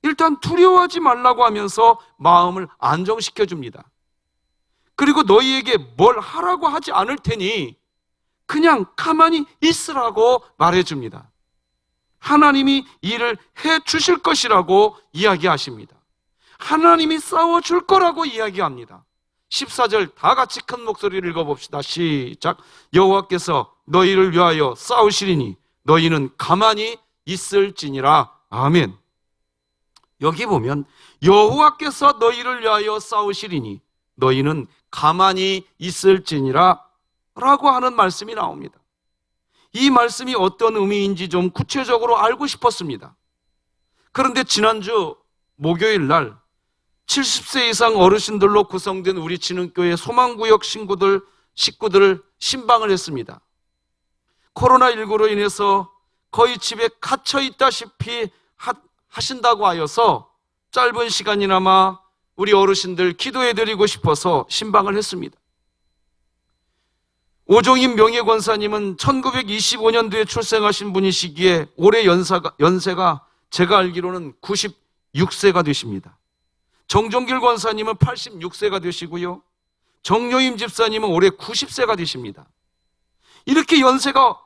일단 두려워하지 말라고 하면서 마음을 안정시켜 줍니다. 그리고 너희에게 뭘 하라고 하지 않을 테니 그냥 가만히 있으라고 말해줍니다. 하나님이 일을 해 주실 것이라고 이야기하십니다. 하나님이 싸워줄 거라고 이야기합니다. 14절 다 같이 큰 목소리를 읽어봅시다. 시작. 여호와께서 너희를 위하여 싸우시리니 너희는 가만히 있을지니라. 아멘. 여기 보면 여호와께서 너희를 위하여 싸우시리니 너희는 가만히 있을지니라 라고 하는 말씀이 나옵니다. 이 말씀이 어떤 의미인지 좀 구체적으로 알고 싶었습니다. 그런데 지난주 목요일 날 70세 이상 어르신들로 구성된 우리 진흥교회 소망구역 식구들을 신방을 했습니다. 코로나19로 인해서 거의 집에 갇혀 있다시피 하신다고 하여서 짧은 시간이나마 우리 어르신들 기도해드리고 싶어서 신방을 했습니다. 오종인 명예권사님은 1925년도에 출생하신 분이시기에 올해 연세가 제가 알기로는 96세가 되십니다. 정종길 권사님은 86세가 되시고요. 정요임 집사님은 올해 90세가 되십니다. 이렇게 연세가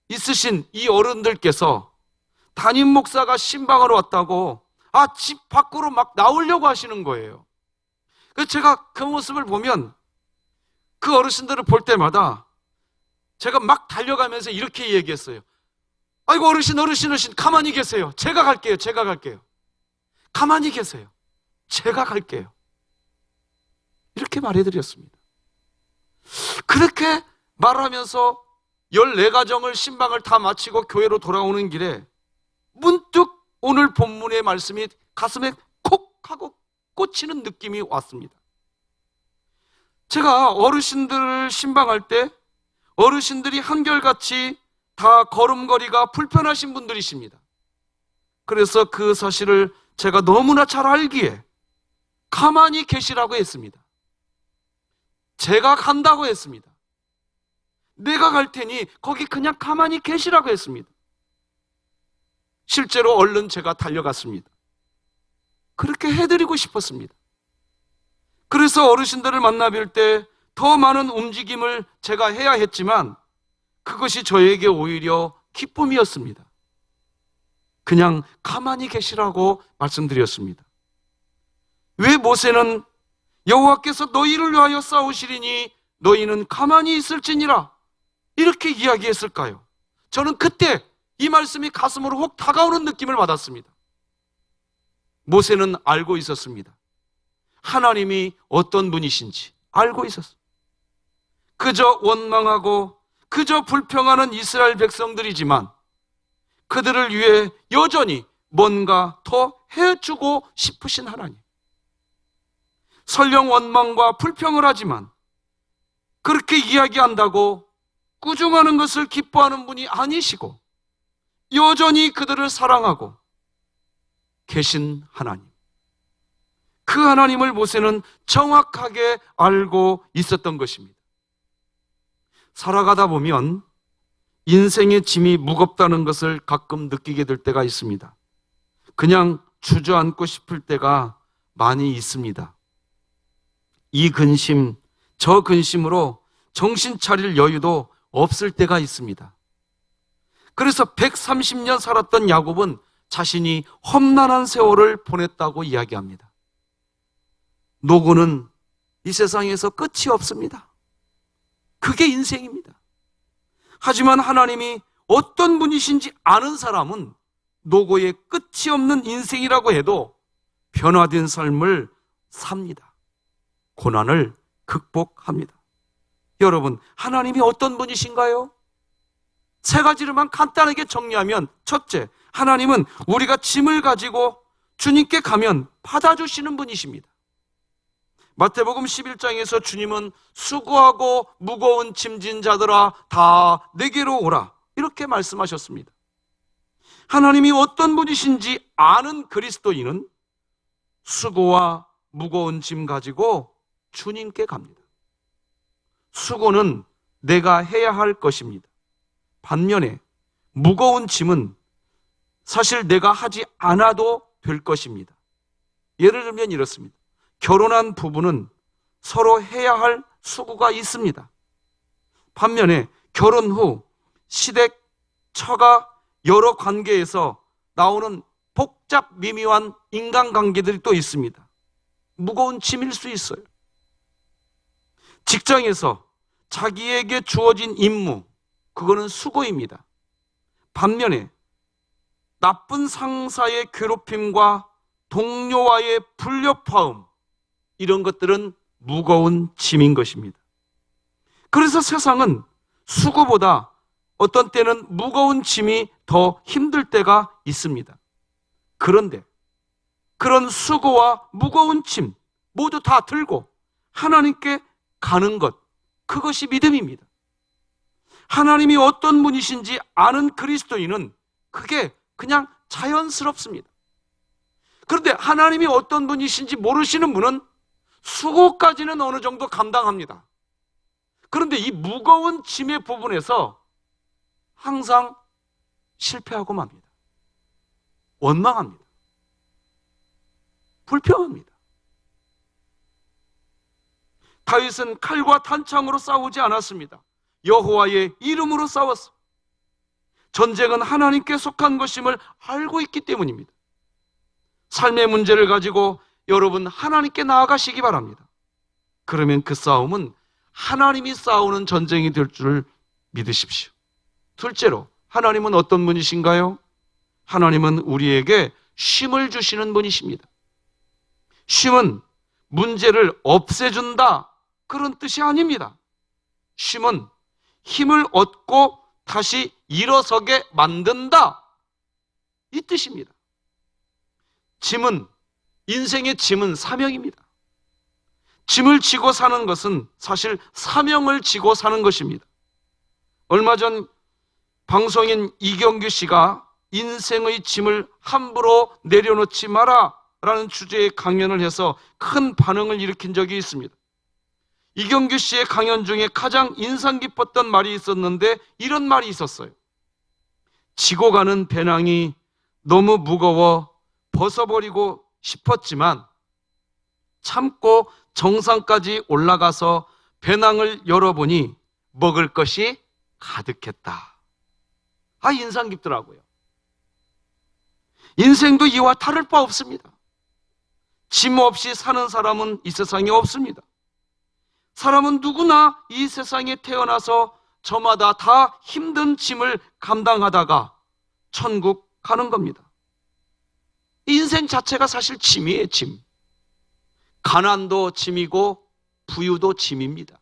있으신 이 어른들께서 담임 목사가 신방을 왔다고 집 밖으로 막 나오려고 하시는 거예요. 그래서 제가 그 모습을 보면 그 어르신들을 볼 때마다 제가 막 달려가면서 이렇게 얘기했어요. 아이고 어르신 가만히 계세요. 제가 갈게요. 가만히 계세요. 제가 갈게요. 이렇게 말해드렸습니다. 그렇게 말하면서 14가정을 신방을 다 마치고 교회로 돌아오는 길에 문득 오늘 본문의 말씀이 가슴에 콕 하고 꽂히는 느낌이 왔습니다. 제가 어르신들을 신방할 때 어르신들이 한결같이 다 걸음걸이가 불편하신 분들이십니다. 그래서 그 사실을 제가 너무나 잘 알기에 가만히 계시라고 했습니다. 제가 간다고 했습니다. 내가 갈 테니 거기 그냥 가만히 계시라고 했습니다. 실제로 얼른 제가 달려갔습니다. 그렇게 해드리고 싶었습니다. 그래서 어르신들을 만나 뵐 때 더 많은 움직임을 제가 해야 했지만 그것이 저에게 오히려 기쁨이었습니다. 그냥 가만히 계시라고 말씀드렸습니다. 왜 모세는 여호와께서 너희를 위하여 싸우시리니 너희는 가만히 있을지니라 이렇게 이야기했을까요? 저는 그때 이 말씀이 가슴으로 혹 다가오는 느낌을 받았습니다. 모세는 알고 있었습니다. 하나님이 어떤 분이신지 알고 있었어요. 그저 원망하고 그저 불평하는 이스라엘 백성들이지만 그들을 위해 여전히 뭔가 더 해주고 싶으신 하나님. 설령 원망과 불평을 하지만 그렇게 이야기한다고 꾸중하는 것을 기뻐하는 분이 아니시고 여전히 그들을 사랑하고 계신 하나님. 그 하나님을 모세는 정확하게 알고 있었던 것입니다. 살아가다 보면 인생의 짐이 무겁다는 것을 가끔 느끼게 될 때가 있습니다. 그냥 주저앉고 싶을 때가 많이 있습니다. 이 근심, 저 근심으로 정신 차릴 여유도 없을 때가 있습니다. 그래서 130년 살았던 야곱은 자신이 험난한 세월을 보냈다고 이야기합니다. 노고는 이 세상에서 끝이 없습니다. 그게 인생입니다. 하지만 하나님이 어떤 분이신지 아는 사람은 노고의 끝이 없는 인생이라고 해도 변화된 삶을 삽니다. 고난을 극복합니다. 여러분, 하나님이 어떤 분이신가요? 세 가지로만 간단하게 정리하면, 첫째, 하나님은 우리가 짐을 가지고 주님께 가면 받아주시는 분이십니다. 마태복음 11장에서 주님은 수고하고 무거운 짐진 자들아 다 내게로 오라 이렇게 말씀하셨습니다. 하나님이 어떤 분이신지 아는 그리스도인은 수고와 무거운 짐 가지고 주님께 갑니다. 수고는 내가 해야 할 것입니다. 반면에 무거운 짐은 사실 내가 하지 않아도 될 것입니다. 예를 들면 이렇습니다. 결혼한 부부는 서로 해야 할 수고가 있습니다. 반면에 결혼 후 시댁, 처가, 여러 관계에서 나오는 복잡 미묘한 인간관계들이 또 있습니다. 무거운 짐일 수 있어요. 직장에서 자기에게 주어진 임무, 그거는 수고입니다. 반면에 나쁜 상사의 괴롭힘과 동료와의 불협화음, 이런 것들은 무거운 짐인 것입니다. 그래서 세상은 수고보다 어떤 때는 무거운 짐이 더 힘들 때가 있습니다. 그런데 그런 수고와 무거운 짐 모두 다 들고 하나님께 가는 것, 그것이 믿음입니다. 하나님이 어떤 분이신지 아는 그리스도인은 그게 그냥 자연스럽습니다. 그런데 하나님이 어떤 분이신지 모르시는 분은 수고까지는 어느 정도 감당합니다. 그런데 이 무거운 짐의 부분에서 항상 실패하고 맙니다. 원망합니다. 불평합니다. 다윗은 칼과 탄창으로 싸우지 않았습니다. 여호와의 이름으로 싸웠어. 전쟁은 하나님께 속한 것임을 알고 있기 때문입니다. 삶의 문제를 가지고 여러분 하나님께 나아가시기 바랍니다. 그러면 그 싸움은 하나님이 싸우는 전쟁이 될 줄 믿으십시오. 둘째로, 하나님은 어떤 분이신가요? 하나님은 우리에게 쉼을 주시는 분이십니다. 쉼은 문제를 없애준다, 그런 뜻이 아닙니다. 쉼은 힘을 얻고 다시 일어서게 만든다, 이 뜻입니다. 인생의 짐은 사명입니다. 짐을 지고 사는 것은 사실 사명을 지고 사는 것입니다. 얼마 전 방송인 이경규 씨가 인생의 짐을 함부로 내려놓지 마라 라는 주제의 강연을 해서 큰 반응을 일으킨 적이 있습니다. 이경규 씨의 강연 중에 가장 인상 깊었던 말이 있었는데 이런 말이 있었어요. 지고 가는 배낭이 너무 무거워 벗어버리고 싶었지만 참고 정상까지 올라가서 배낭을 열어보니 먹을 것이 가득했다. 인상 깊더라고요. 인생도 이와 다를 바 없습니다. 짐 없이 사는 사람은 이 세상에 없습니다. 사람은 누구나 이 세상에 태어나서 저마다 다 힘든 짐을 감당하다가 천국 가는 겁니다. 인생 자체가 사실 짐이에요, 짐. 가난도 짐이고 부유도 짐입니다.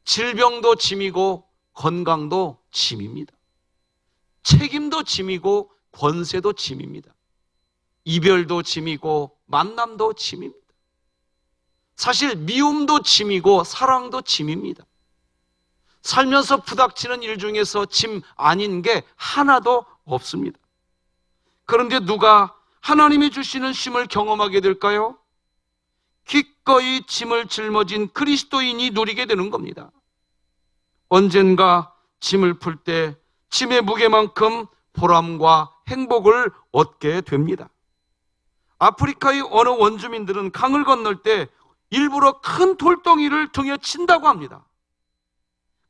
질병도 짐이고 건강도 짐입니다. 책임도 짐이고 권세도 짐입니다. 이별도 짐이고 만남도 짐입니다. 사실 미움도 짐이고 사랑도 짐입니다. 살면서 부닥치는 일 중에서 짐 아닌 게 하나도 없습니다. 그런데 누가 하나님이 주시는 쉼을 경험하게 될까요? 기꺼이 짐을 짊어진 그리스도인이 누리게 되는 겁니다. 언젠가 짐을 풀 때 짐의 무게만큼 보람과 행복을 얻게 됩니다. 아프리카의 어느 원주민들은 강을 건널 때 일부러 큰 돌덩이를 등에 친다고 합니다.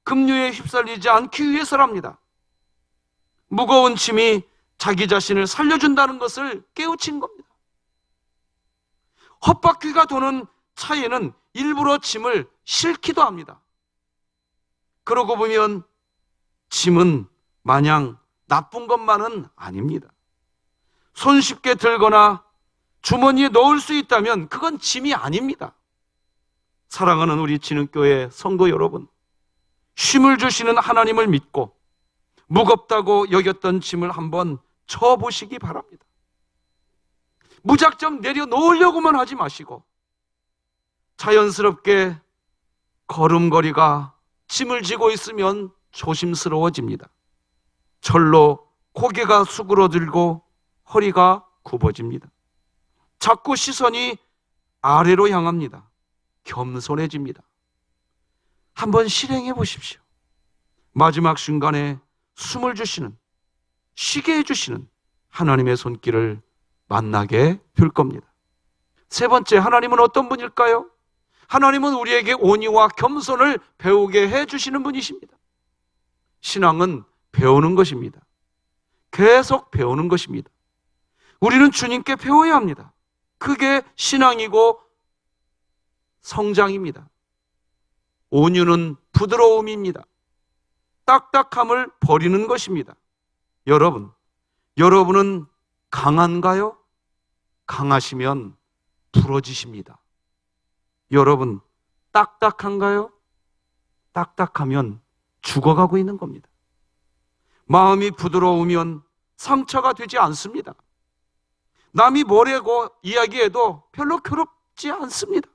급류에 휩쓸리지 않기 위해서랍니다. 무거운 짐이 자기 자신을 살려준다는 것을 깨우친 겁니다. 헛바퀴가 도는 차에는 일부러 짐을 싣기도 합니다. 그러고 보면 짐은 마냥 나쁜 것만은 아닙니다. 손쉽게 들거나 주머니에 넣을 수 있다면 그건 짐이 아닙니다. 사랑하는 우리 진흥교회 성도 여러분, 쉼을 주시는 하나님을 믿고 무겁다고 여겼던 짐을 한번 져보시기 바랍니다. 무작정 내려놓으려고만 하지 마시고 자연스럽게 걸음걸이가 짐을 지고 있으면 조심스러워집니다. 절로 고개가 수그러들고 허리가 굽어집니다. 자꾸 시선이 아래로 향합니다. 겸손해집니다. 한번 실행해 보십시오. 마지막 순간에 숨을 주시는, 쉬게 해주시는 하나님의 손길을 만나게 될 겁니다. 세 번째, 하나님은 어떤 분일까요? 하나님은 우리에게 온유와 겸손을 배우게 해주시는 분이십니다. 신앙은 배우는 것입니다. 계속 배우는 것입니다. 우리는 주님께 배워야 합니다. 그게 신앙이고 성장입니다. 온유는 부드러움입니다. 딱딱함을 버리는 것입니다. 여러분은 강한가요? 강하시면 부러지십니다. 여러분, 딱딱한가요? 딱딱하면 죽어가고 있는 겁니다. 마음이 부드러우면 상처가 되지 않습니다. 남이 뭐라고 이야기해도 별로 괴롭지 않습니다.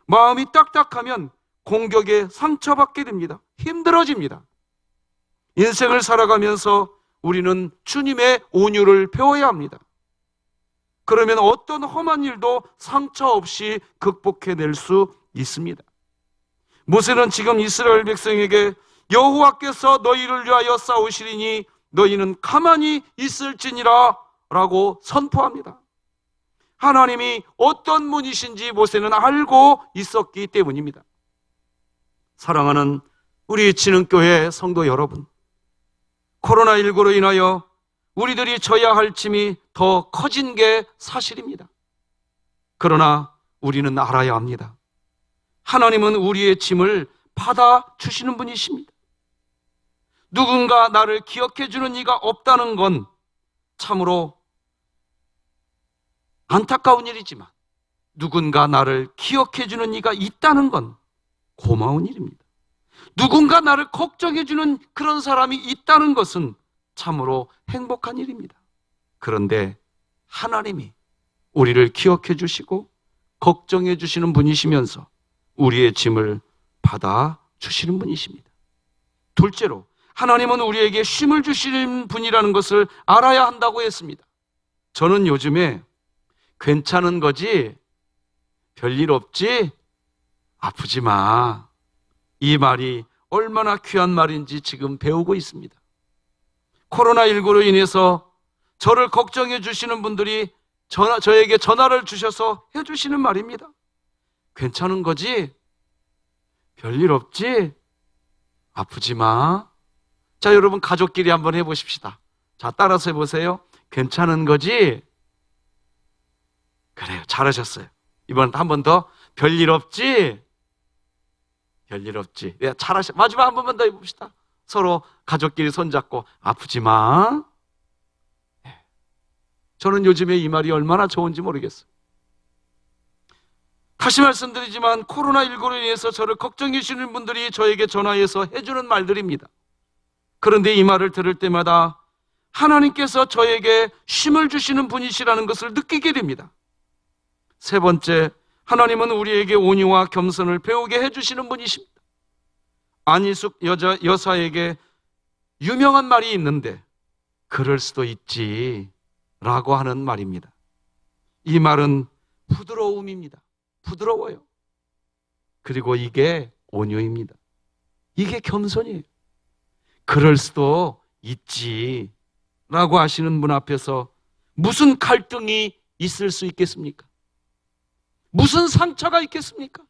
마음이 딱딱하면 공격에 상처받게 됩니다. 힘들어집니다. 인생을 살아가면서 우리는 주님의 온유를 배워야 합니다. 그러면 어떤 험한 일도 상처 없이 극복해낼 수 있습니다. 모세는 지금 이스라엘 백성에게 여호와께서 너희를 위하여 싸우시리니 너희는 가만히 있을지니라 라고 선포합니다. 하나님이 어떤 분이신지 모세는 알고 있었기 때문입니다. 사랑하는 우리 진흥교회 성도 여러분, 코로나19로 인하여 우리들이 져야 할 짐이 더 커진 게 사실입니다. 그러나 우리는 알아야 합니다. 하나님은 우리의 짐을 받아주시는 분이십니다. 누군가 나를 기억해 주는 이가 없다는 건 참으로 안타까운 일이지만 누군가 나를 기억해 주는 이가 있다는 건 고마운 일입니다. 누군가 나를 걱정해 주는 그런 사람이 있다는 것은 참으로 행복한 일입니다. 그런데 하나님이 우리를 기억해 주시고 걱정해 주시는 분이시면서 우리의 짐을 받아 주시는 분이십니다. 둘째로, 하나님은 우리에게 쉼을 주시는 분이라는 것을 알아야 한다고 했습니다. 저는 요즘에 괜찮은 거지, 별일 없지, 아프지 마, 이 말이 얼마나 귀한 말인지 지금 배우고 있습니다. 코로나19로 인해서 저를 걱정해 주시는 분들이 저에게 전화를 주셔서 해주시는 말입니다. 괜찮은 거지? 별일 없지? 아프지 마. 자, 여러분 가족끼리 한번 해보십시다. 자, 따라서 해보세요. 괜찮은 거지? 그래요, 잘하셨어요. 이번 한 번 더. 별일 없지? 별일 없지? 네, 잘하셨어요. 마지막 한 번만 더 해봅시다. 서로 가족끼리 손잡고 아프지 마. 네. 저는 요즘에 이 말이 얼마나 좋은지 모르겠어요. 다시 말씀드리지만 코로나19로 인해서 저를 걱정해 주시는 분들이 저에게 전화해서 해주는 말들입니다. 그런데 이 말을 들을 때마다 하나님께서 저에게 쉼을 주시는 분이시라는 것을 느끼게 됩니다. 세 번째, 하나님은 우리에게 온유와 겸손을 배우게 해주시는 분이십니다. 안희숙 여사에게 유명한 말이 있는데 그럴 수도 있지 라고 하는 말입니다. 이 말은 부드러움입니다. 부드러워요. 그리고 이게 온유입니다. 이게 겸손이에요. 그럴 수도 있지 라고 하시는 분 앞에서 무슨 갈등이 있을 수 있겠습니까? 무슨 상처가 있겠습니까?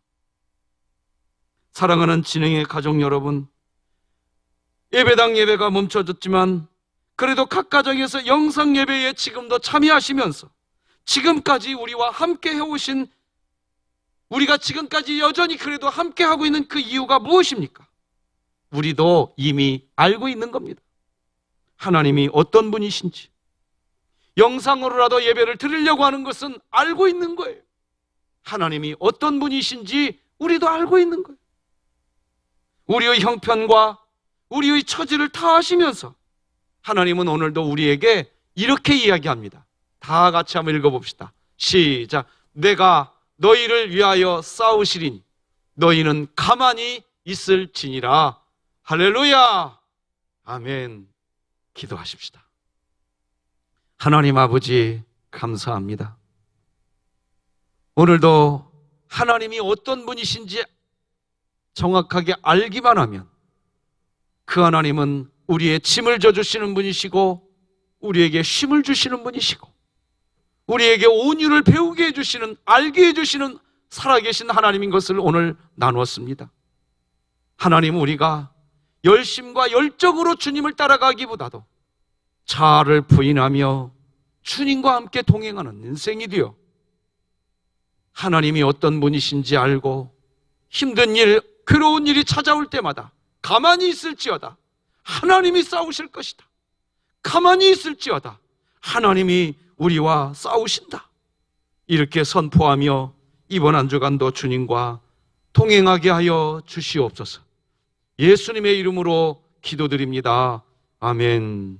사랑하는 진행의 가족 여러분, 예배당 예배가 멈춰졌지만 그래도 각 가정에서 영상 예배에 지금도 참여하시면서 지금까지 우리와 함께 해오신, 우리가 지금까지 여전히 그래도 함께 하고 있는 그 이유가 무엇입니까? 우리도 이미 알고 있는 겁니다. 하나님이 어떤 분이신지, 영상으로라도 예배를 드리려고 하는 것은 알고 있는 거예요. 하나님이 어떤 분이신지 우리도 알고 있는 거예요. 우리의 형편과 우리의 처지를 다 아시면서 하나님은 오늘도 우리에게 이렇게 이야기합니다. 다 같이 한번 읽어봅시다. 시작. 내가 너희를 위하여 싸우시리니 너희는 가만히 있을지니라. 할렐루야. 아멘. 기도하십시다. 하나님 아버지, 감사합니다. 오늘도 하나님이 어떤 분이신지 정확하게 알기만 하면 그 하나님은 우리의 짐을 져주시는 분이시고 우리에게 쉼을 주시는 분이시고 우리에게 온유를 배우게 해주시는, 알게 해주시는 살아계신 하나님인 것을 오늘 나누었습니다. 하나님, 우리가 열심과 열정으로 주님을 따라가기보다도 자아를 부인하며 주님과 함께 동행하는 인생이 되어 하나님이 어떤 분이신지 알고 힘든 일, 괴로운 일이 찾아올 때마다 가만히 있을지어다 하나님이 싸우실 것이다. 가만히 있을지어다 하나님이 우리와 싸우신다. 이렇게 선포하며 이번 한 주간도 주님과 동행하게 하여 주시옵소서. 예수님의 이름으로 기도드립니다. 아멘.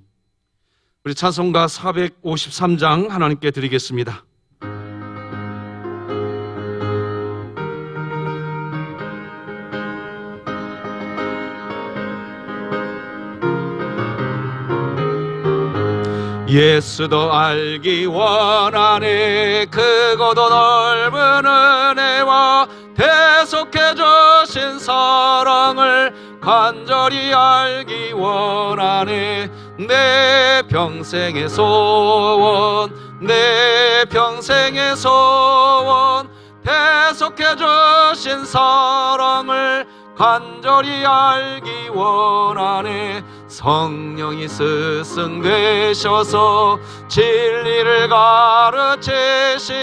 우리 찬송가 453장 하나님께 드리겠습니다. 예수도 알기 원하네. 크고도 넓은 은혜와 대속해 주신 사랑을 간절히 알기 원하네. 내 평생의 소원, 내 평생의 소원, 대속해 주신 사랑을 간절히 알기 원하네. 성령이 스승 되셔서 진리를 가르치시고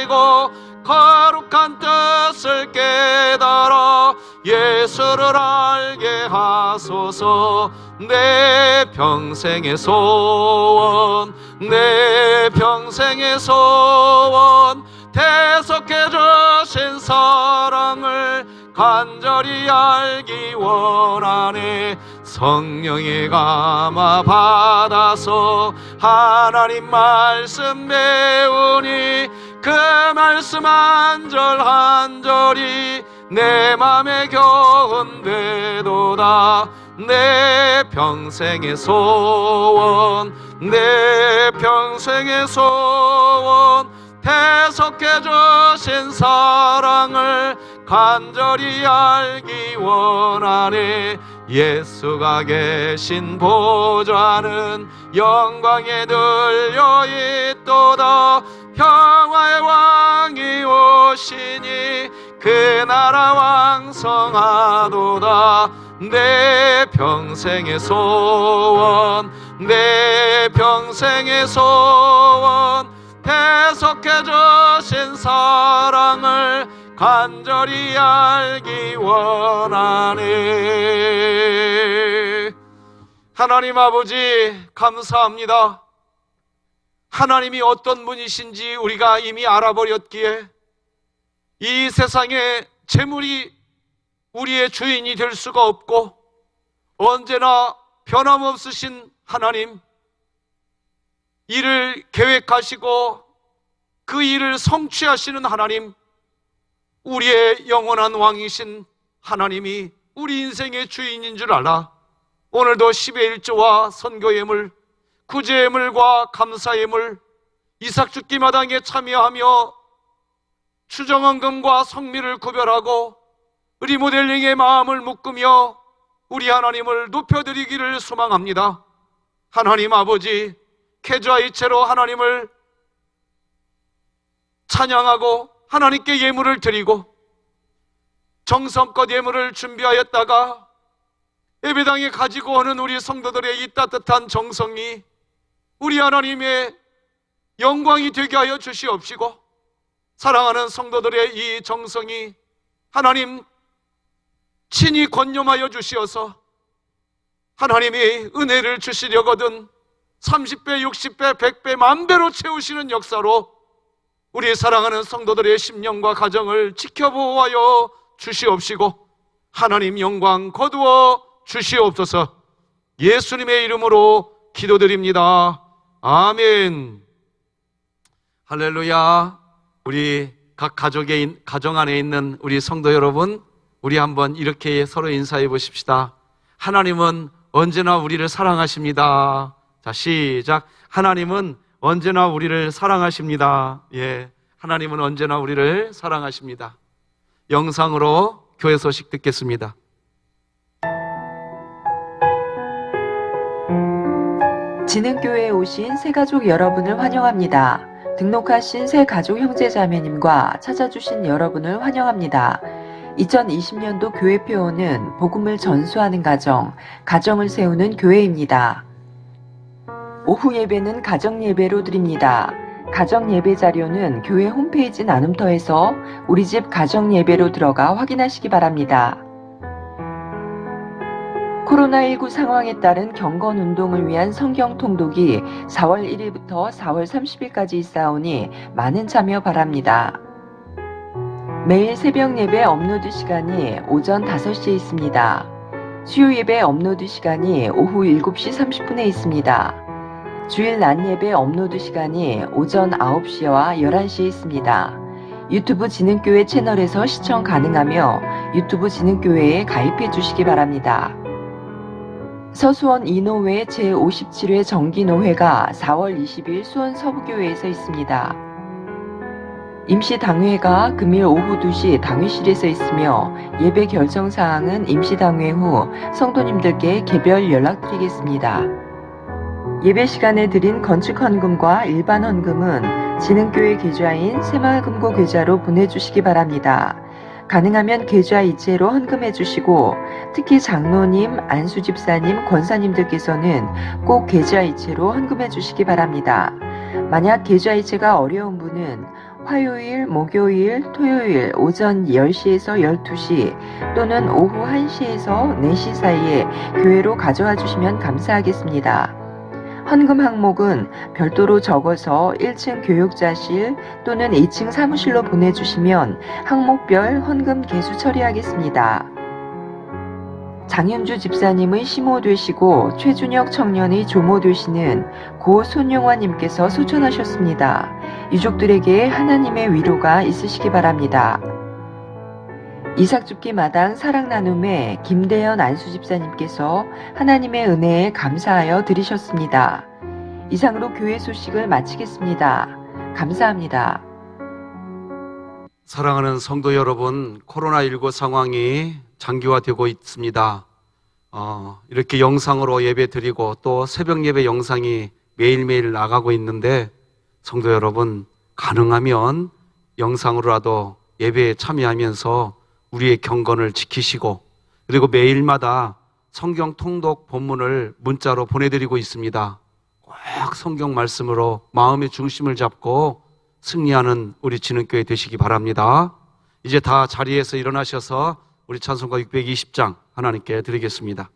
거룩한 뜻을 깨달아 예수를 알게 하소서. 내 평생의 소원, 내 평생의 소원, 대속해 주신 사랑을 간절히 알기 원하네. 성령의 감화 받아서 하나님 말씀 배우니 그 말씀 한 절 한 절이 내 맘에 교훈되도다. 내 평생의 소원, 내 평생의 소원, 대속해 주신 사랑을 간절히 알기 원하네. 예수가 계신 보좌는 영광에 들려 있도다. 평화의 왕이 오시니 그 나라 왕성하도다. 내 평생의 소원, 내 평생의 소원, 대속해 주신 사랑을 간절히 알기 원하네. 하나님 아버지 감사합니다. 하나님이 어떤 분이신지 우리가 이미 알아버렸기에 이 세상에 재물이 우리의 주인이 될 수가 없고 언제나 변함없으신 하나님, 일을 계획하시고 그 일을 성취하시는 하나님, 우리의 영원한 왕이신 하나님이 우리 인생의 주인인 줄 알아 오늘도 10의 1조와 선교 예물, 구제 예물과 감사 예물, 이삭죽기 마당에 참여하며 추정헌금과 성미를 구별하고 리모델링의 마음을 묶으며 우리 하나님을 높여드리기를 소망합니다. 하나님 아버지, 계좌 이체로 하나님을 찬양하고 하나님께 예물을 드리고 정성껏 예물을 준비하였다가 예배당에 가지고 오는 우리 성도들의 이 따뜻한 정성이 우리 하나님의 영광이 되게 하여 주시옵시고, 사랑하는 성도들의 이 정성이 하나님 친히 권념하여 주시어서 하나님이 은혜를 주시려거든 30배, 60배, 100배, 만배로 채우시는 역사로 우리 사랑하는 성도들의 심령과 가정을 지켜보호하여 주시옵시고 하나님 영광 거두어 주시옵소서. 예수님의 이름으로 기도드립니다. 아멘. 할렐루야. 우리 각 가정 안에 있는 우리 성도 여러분, 우리 한번 이렇게 서로 인사해 보십시다. 하나님은 언제나 우리를 사랑하십니다. 자, 시작. 하나님은 언제나 우리를 사랑하십니다. 예, 하나님은 언제나 우리를 사랑하십니다. 영상으로 교회 소식 듣겠습니다. 진흥교회에 오신 새가족 여러분을 환영합니다. 등록하신 새가족 형제자매님과 찾아주신 여러분을 환영합니다. 2020년도 교회표어는 복음을 전수하는 가정, 가정을 세우는 교회입니다. 오후 예배는 가정 예배로 드립니다. 가정 예배 자료는 교회 홈페이지 나눔터에서 우리 집 가정 예배로 들어가 확인하시기 바랍니다. 코로나19 상황에 따른 경건 운동을 위한 성경 통독이 4월 1일부터 4월 30일까지 있사오니 많은 참여 바랍니다. 매일 새벽 예배 업로드 시간이 오전 5시에 있습니다. 수요 예배 업로드 시간이 오후 7시 30분에 있습니다. 주일 낮 예배 업로드 시간이 오전 9시와 11시에 있습니다. 유튜브 진흥교회 채널에서 시청 가능하며 유튜브 진흥교회에 가입해 주시기 바랍니다. 서수원 이노회 제57회 정기노회가 4월 20일 수원 서부교회에서 있습니다. 임시당회가 금일 오후 2시 당회실에서 있으며 예배 결정사항은 임시당회 후 성도님들께 개별 연락드리겠습니다. 예배 시간에 드린 건축헌금과 일반 헌금은 진흥교회 계좌인 새마을금고 계좌로 보내주시기 바랍니다. 가능하면 계좌 이체로 헌금해 주시고 특히 장로님, 안수집사님, 권사님들께서는 꼭 계좌 이체로 헌금해 주시기 바랍니다. 만약 계좌 이체가 어려운 분은 화요일, 목요일, 토요일 오전 10시에서 12시 또는 오후 1시에서 4시 사이에 교회로 가져와 주시면 감사하겠습니다. 헌금 항목은 별도로 적어서 1층 교육자실 또는 2층 사무실로 보내주시면 항목별 헌금 개수 처리하겠습니다. 장윤주 집사님의 시모 되시고 최준혁 청년의 조모 되시는 고 손용화님께서 소천하셨습니다. 유족들에게 하나님의 위로가 있으시기 바랍니다. 이삭줍기 마당 사랑나눔에 김대현 안수집사님께서 하나님의 은혜에 감사하여 드리셨습니다. 이상으로 교회 소식을 마치겠습니다. 감사합니다. 사랑하는 성도 여러분, 코로나19 상황이 장기화되고 있습니다. 이렇게 영상으로 예배 드리고 또 새벽 예배 영상이 매일매일 나가고 있는데 성도 여러분, 가능하면 영상으로라도 예배에 참여하면서 우리의 경건을 지키시고 그리고 매일마다 성경 통독 본문을 문자로 보내드리고 있습니다. 꼭 성경 말씀으로 마음의 중심을 잡고 승리하는 우리 진흥교회 되시기 바랍니다. 이제 다 자리에서 일어나셔서 우리 찬송가 620장 하나님께 드리겠습니다.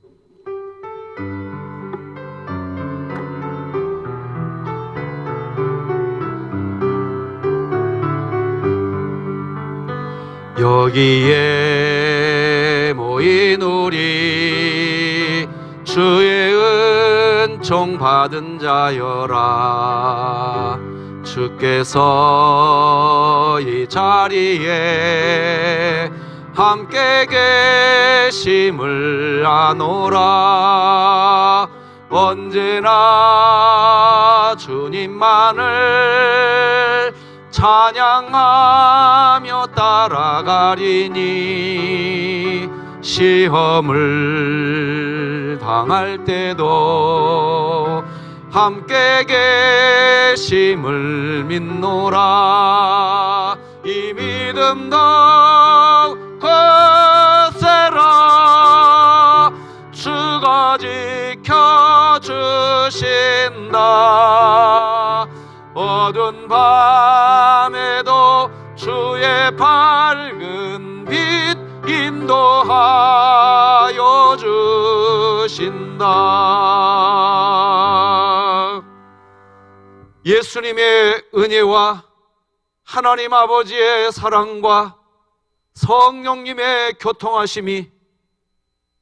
여기에 모인 우리 주의 은총 받은 자여라. 주께서 이 자리에 함께 계심을 아노라. 언제나 주님만을 찬양하며 따라가리니 시험을 당할 때도 함께 계심을 믿노라. 이 믿음 더욱 거세라. 주가 지켜주신다. 어두운 밤에도 주의 밝은 빛 인도하여 주신다. 예수님의 은혜와 하나님 아버지의 사랑과 성령님의 교통하심이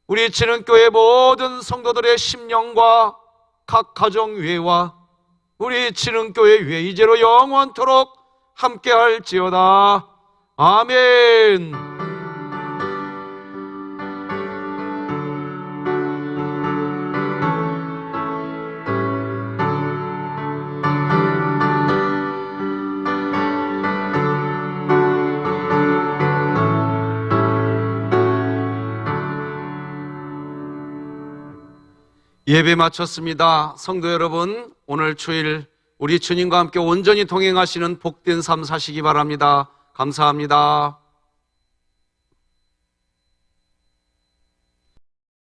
우리 진흥교회 모든 성도들의 심령과 각 가정 위에와 우리 진흥교회 위에 이제로 영원토록 함께할지어다. 아멘. 예배 마쳤습니다. 성도 여러분, 오늘 주일 우리 주님과 함께 온전히 동행하시는 복된 삶 사시기 바랍니다. 감사합니다.